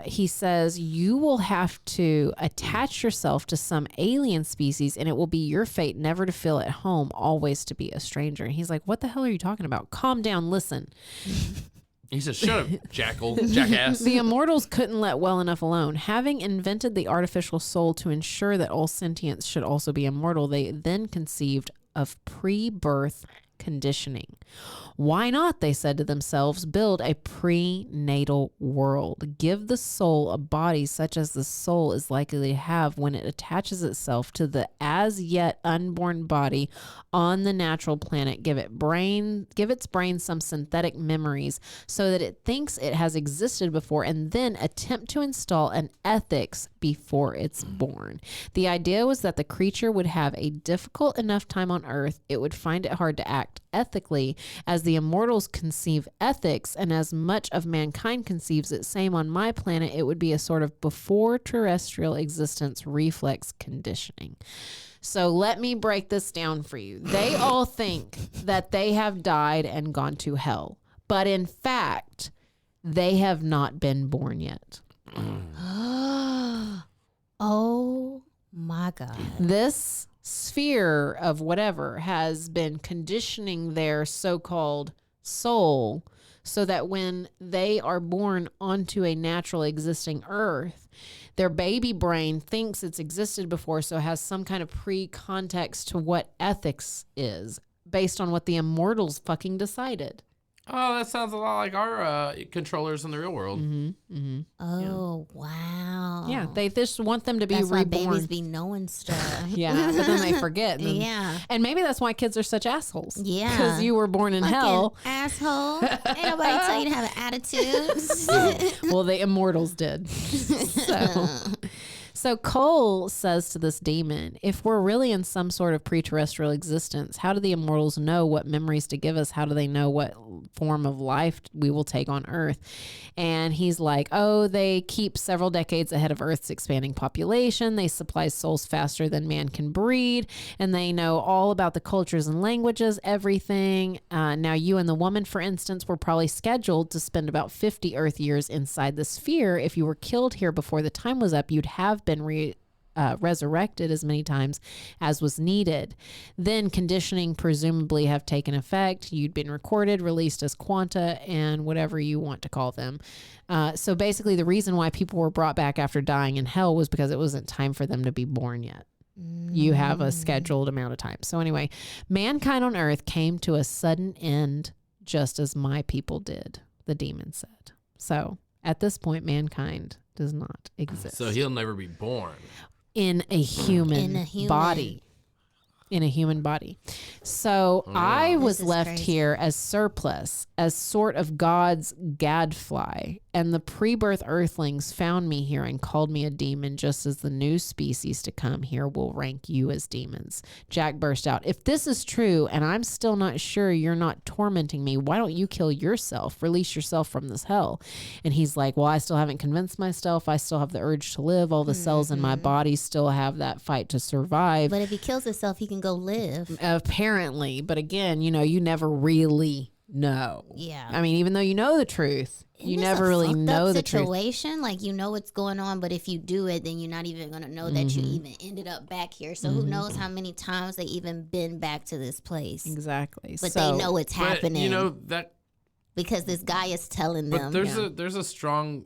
he says you will have to attach yourself to some alien species and it will be your fate never to feel at home, always to be a stranger. And he's like, what the hell are you talking about? Calm down, listen. He says, shut up, jackass. The immortals couldn't let well enough alone. Having invented the artificial soul to ensure that all sentients should also be immortal, they then conceived of pre-birth conditioning. Why not, they said to themselves, build a prenatal world. Give the soul a body such as the soul is likely to have when it attaches itself to the as yet unborn body on the natural planet. Give its brain some synthetic memories so that it thinks it has existed before, and then attempt to install an ethics before it's born. The idea was that the creature would have a difficult enough time on Earth, it would find it hard to act ethically as the immortals conceive ethics, and as much of mankind conceives it same on my planet, it would be a sort of before terrestrial existence reflex conditioning. So let me break this down for you. They all think that they have died and gone to hell, but in fact, they have not been born yet. Oh My God. This sphere of whatever has been conditioning their so-called soul so that when they are born onto a natural existing earth, their baby brain thinks it's existed before, so has some kind of pre-context to what ethics is based on what the immortals fucking decided. Oh, that sounds a lot like our controllers in the real world. Oh, wow. Yeah, they just want them to be That's why reborn. babies be knowing stuff. Yeah, but then they forget. And Yeah. And maybe that's why kids are such assholes. Yeah. Because you were born in hell. Asshole. Ain't nobody tell you to have an attitude. Well, the immortals did. So Cole says to this demon, if we're really in some sort of pre-terrestrial existence, how do the immortals know what memories to give us? How do they know what form of life we will take on Earth? And he's like, oh, they keep several decades ahead of Earth's expanding population. They supply souls faster than man can breed. And they know all about the cultures and languages, everything. Now, you and the woman, for instance, were probably scheduled to spend about 50 Earth years inside the sphere. If you were killed here before the time was up, you'd have been resurrected as many times as was needed. Then conditioning presumably have taken effect. You'd been recorded, released as quanta, and whatever you want to call them. So basically the reason why people were brought back after dying in hell was because it wasn't time for them to be born yet. You have a scheduled amount of time. So anyway, mankind on Earth came to a sudden end just as my people did, the demon said. So at this point, mankind does not exist. So he'll never be born. In a human body. In a human body. So I was left crazy. here as surplus, as sort of God's gadfly. And the pre-birth earthlings found me here and called me a demon, just as the new species to come here will rank you as demons. Jack burst out, if this is true, and I'm still not sure you're not tormenting me, why don't you kill yourself? Release yourself from this hell. And he's like, well, I still haven't convinced myself. I still have the urge to live. All the cells in my body still have that fight to survive. But if he kills himself, he can go live. Apparently. But again, you never really know. Yeah. I mean, even though you know the truth, you never really know the truth. Situation, like you know what's going on, but if you do it, then you're not even gonna know that you even ended up back here. So who knows how many times they even been back to this place? Exactly. But they know it's happening. That because this guy is telling them. But there's a strong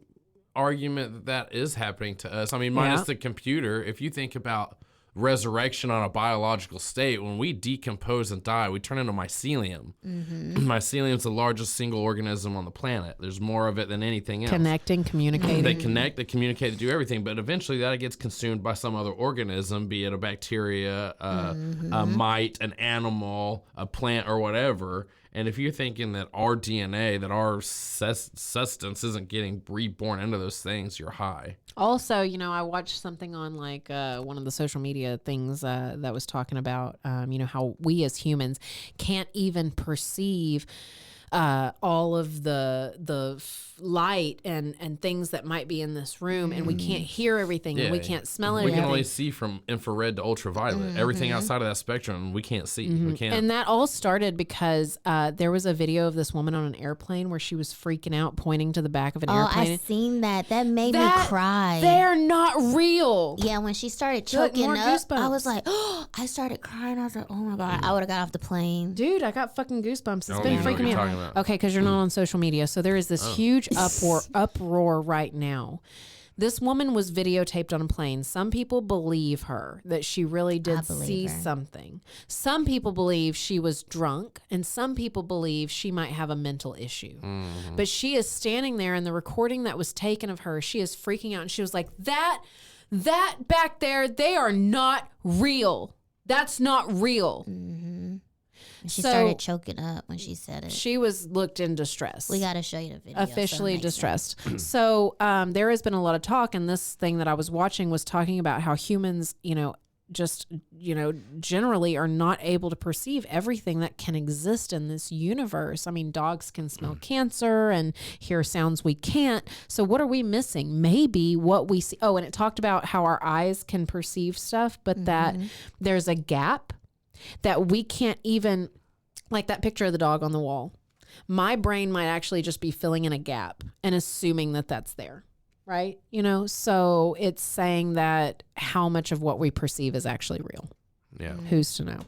argument that is happening to us. I mean, minus the computer. If you think about resurrection on a biological state, when we decompose and die, we turn into mycelium. Mycelium is the largest single organism on the planet. There's more of it than anything else. Connecting, communicating. They connect, they communicate, they do everything, but eventually that gets consumed by some other organism, be it a bacteria, a mite, an animal, a plant, or whatever. And if you're thinking that our DNA, that our sustenance isn't getting reborn into those things, you're high. Also, I watched something on like one of the social media things that was talking about, how we as humans can't even perceive all of the light and things that might be in this room, and we can't hear everything, and we can't smell it. We can only see from infrared to ultraviolet. Everything outside of that spectrum, we can't see. We can't. And that all started because there was a video of this woman on an airplane where she was freaking out, pointing to the back of an airplane. I seen that. That made me cry. They're not real. Yeah, when she started choking up, goosebumps. I was like, I started crying. I was like, oh my God, I would have got off the plane. Dude, I got fucking goosebumps. It's I been don't even know freaking me what you're out. talking about. Okay, because you're not on social media. So there is this huge uproar right now. This woman was videotaped on a plane. Some people believe her, that she really did see something. Some people believe she was drunk, and some people believe she might have a mental issue. But she is standing there, and the recording that was taken of her, she is freaking out, and she was like, that back there, they are not real. That's not real. She started choking up when she said it. She looked in distress. We got to show you the video. Officially distressed. So there has been a lot of talk, and this thing that I was watching was talking about how humans, generally are not able to perceive everything that can exist in this universe. I mean, dogs can smell cancer and hear sounds we can't. So what are we missing? Maybe what we see. Oh, and it talked about how our eyes can perceive stuff, but that there's a gap that we can't even, like that picture of the dog on the wall. My brain might actually just be filling in a gap and assuming that that's there. right? You know, so it's saying that how much of what we perceive is actually real. Yeah. Who's to know?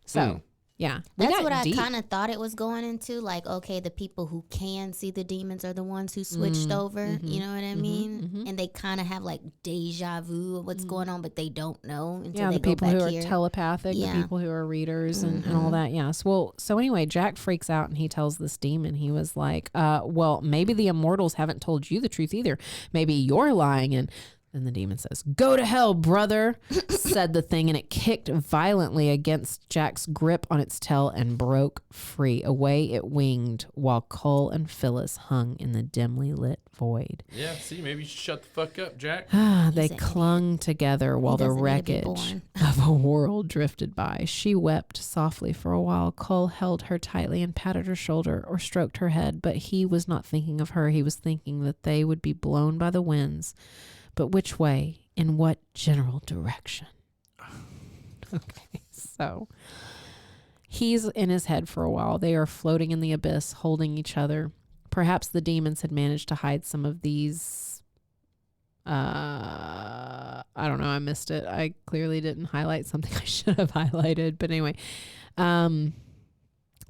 So, yeah. That's what I kind of thought it was going into. Like, okay, the people who can see the demons are the ones who switched over. You know what I mean? And they kind of have like deja vu of what's going on, but they don't know until they the go people back who here. are telepathic, the people who are readers and all that. Yes. Well, so anyway, Jack freaks out and he tells this demon, he was like, well, maybe the immortals haven't told you the truth either. Maybe you're lying. And then the demon says, "Go to hell, brother," said the thing, and it kicked violently against Jack's grip on its tail and broke free. Away it winged while Cole and Phyllis hung in the dimly lit void. Yeah, see, maybe you should shut the fuck up, Jack. They clung together while the wreckage of a world drifted by. She wept softly for a while. Cole held her tightly and patted her shoulder or stroked her head, but he was not thinking of her. He was thinking that they would be blown by the winds. But which way? In what general direction? Okay, so he's in his head for a while. They are floating in the abyss, holding each other. Perhaps the demons had managed to hide some of these. I don't know. I missed it. I clearly didn't highlight something I should have highlighted. But anyway, talking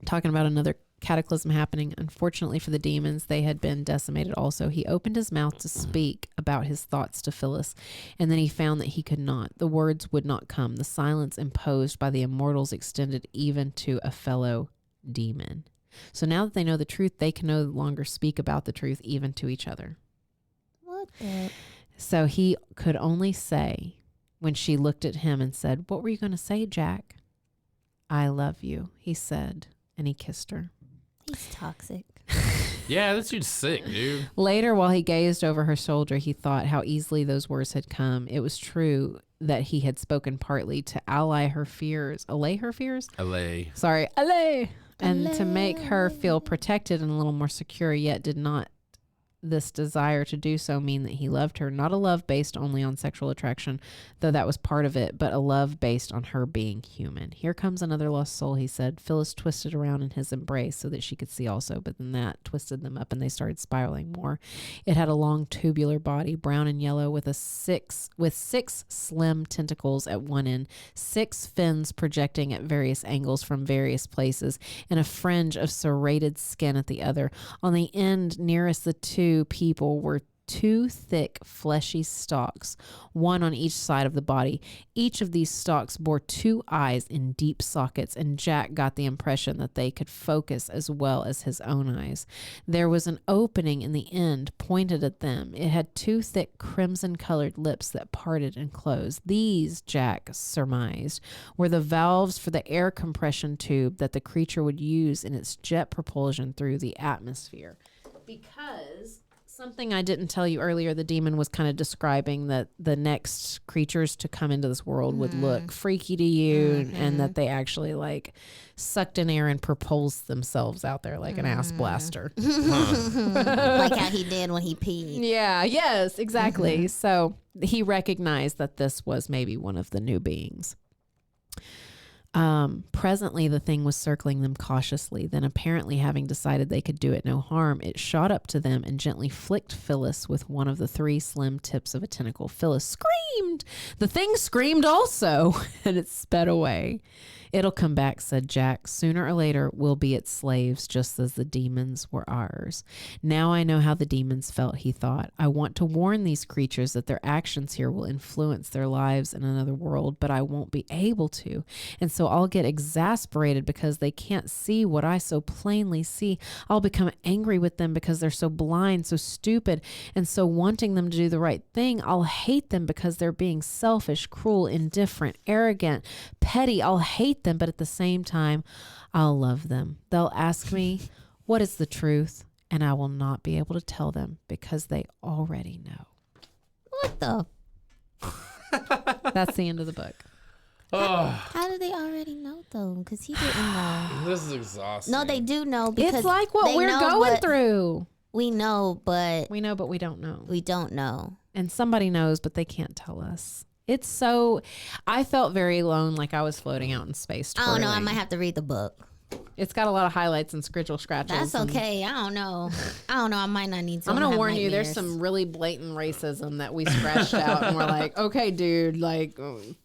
about another cataclysm happening. Unfortunately for the demons, they had been decimated also. He opened his mouth to speak about his thoughts to Phyllis, and then he found that he could not. The words would not come. The silence imposed by the immortals extended even to a fellow demon. So now that they know the truth, they can no longer speak about the truth even to each other. What the? So he could only say, when she looked at him and said, "What were you going to say, Jack?" "I love you," he said, and he kissed her. He's toxic. Yeah, this dude's sick, dude. Later, while he gazed over her shoulder, he thought how easily those words had come. It was true that he had spoken partly to allay her fears. Allay her fears? Allay. Sorry, allay. And to make her feel protected and a little more secure, yet did not this desire to do so mean that he loved her? Not a love based only on sexual attraction, though that was part of it, but a love based on her being human. "Here comes another lost soul," he said. Phyllis twisted around in his embrace so that she could see also, but then that twisted them up and they started spiraling more. It had a long tubular body, brown and yellow, with six slim tentacles at one end, 6 fins projecting at various angles from various places, and a fringe of serrated skin at the other. On the end nearest the two people were 2 thick, fleshy stalks, one on each side of the body. Each of these stalks bore 2 eyes in deep sockets, and Jack got the impression that they could focus as well as his own eyes. There was an opening in the end, pointed at them. It had 2 thick, crimson-colored lips that parted and closed. These, Jack surmised, were the valves for the air compression tube that the creature would use in its jet propulsion through the atmosphere. Because something I didn't tell you earlier, the demon was kind of describing that the next creatures to come into this world would look freaky to you, and that they actually like sucked in air and propulsed themselves out there like an ass blaster. Like how he did when he peed. Yeah, yes, exactly. So he recognized that this was maybe one of the new beings. Presently, the thing was circling them cautiously. Then, apparently having decided they could do it no harm, it shot up to them and gently flicked Phyllis with one of the 3 slim tips of a tentacle. Phyllis screamed. The thing screamed also, and it sped away. "It'll come back," said Jack. "Sooner or later, we'll be its slaves, just as the demons were ours." Now I know how the demons felt, he thought. I want to warn these creatures that their actions here will influence their lives in another world, but I won't be able to. And so I'll get exasperated because they can't see what I so plainly see. I'll become angry with them because they're so blind, so stupid, and so wanting them to do the right thing. I'll hate them because they're being selfish, cruel, indifferent, arrogant, petty. I'll hate them, but at the same time, I'll love them. They'll ask me, "What is the truth?" And I will not be able to tell them because they already know. What the? That's the end of the book. How do they already know though? Because he didn't know. This is exhausting. No, they do know because It's like what we're going through. We know, but we don't know. We don't know. And somebody knows, but they can't tell us. It's so, I felt very alone, like I was floating out in space. I don't know. I might have to read the book. It's got a lot of highlights and scratches. That's okay. I don't know. I might not need to. I'm going to warn you, nightmares. there's some really blatant racism that we scratched out and we're like, okay, dude, like,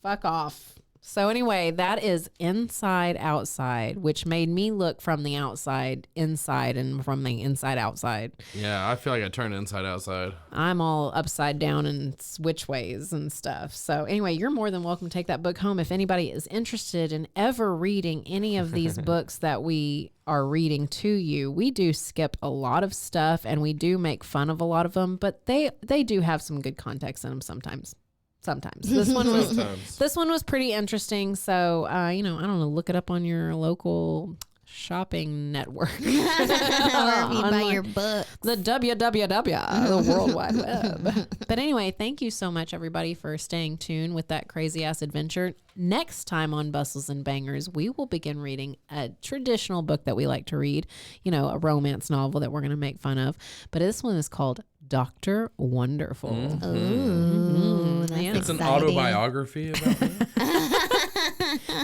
fuck off. So anyway, that is Inside Outside, which made me look from the outside inside and from the inside outside. Yeah, I feel like I turned inside outside. I'm all upside down and switch ways and stuff. So anyway, you're more than welcome to take that book home. If anybody is interested in ever reading any of these books that we are reading to you, we do skip a lot of stuff and we do make fun of a lot of them, but they do have some good context in them sometimes. This one was pretty interesting. So, I don't know, look it up on your local shopping network. Or if you buy your book. The www, the World Wide Web. But anyway, thank you so much, everybody, for staying tuned with that crazy ass adventure. Next time on Bustles and Bangers, we will begin reading a traditional book that we like to read, a romance novel that we're going to make fun of. But this one is called Dr. Wonderful. Ooh, that's It's exciting. an autobiography about me.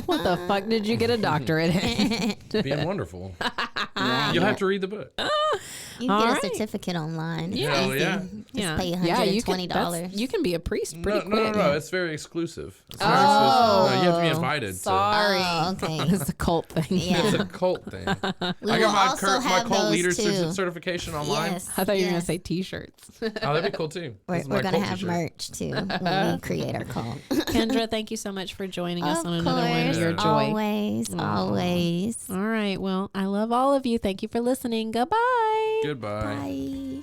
What the fuck did you get a doctorate in? Being wonderful. Yeah, You'll have to read the book. you can All get right. a certificate online. It's Hell easy. yeah. Just pay you $120. you can be a priest pretty quick. No. It's very exclusive. It's very Oh. exclusive. No, you have to be invited. Sorry. Oh, okay. It's a cult thing. Yeah. It's a cult thing. We I will got also my have cult those leader too. certification online. Yes. I thought you were going yes. to say t-shirts. Oh, that'd be cool too. This is We're my going to cult have t-shirt. merch too when we create our cult. Kendra, thank you so much for joining us Of on another one of course. your joy. Always. All right. Well, I love all of you. Thank you for listening. Goodbye. Goodbye. Bye.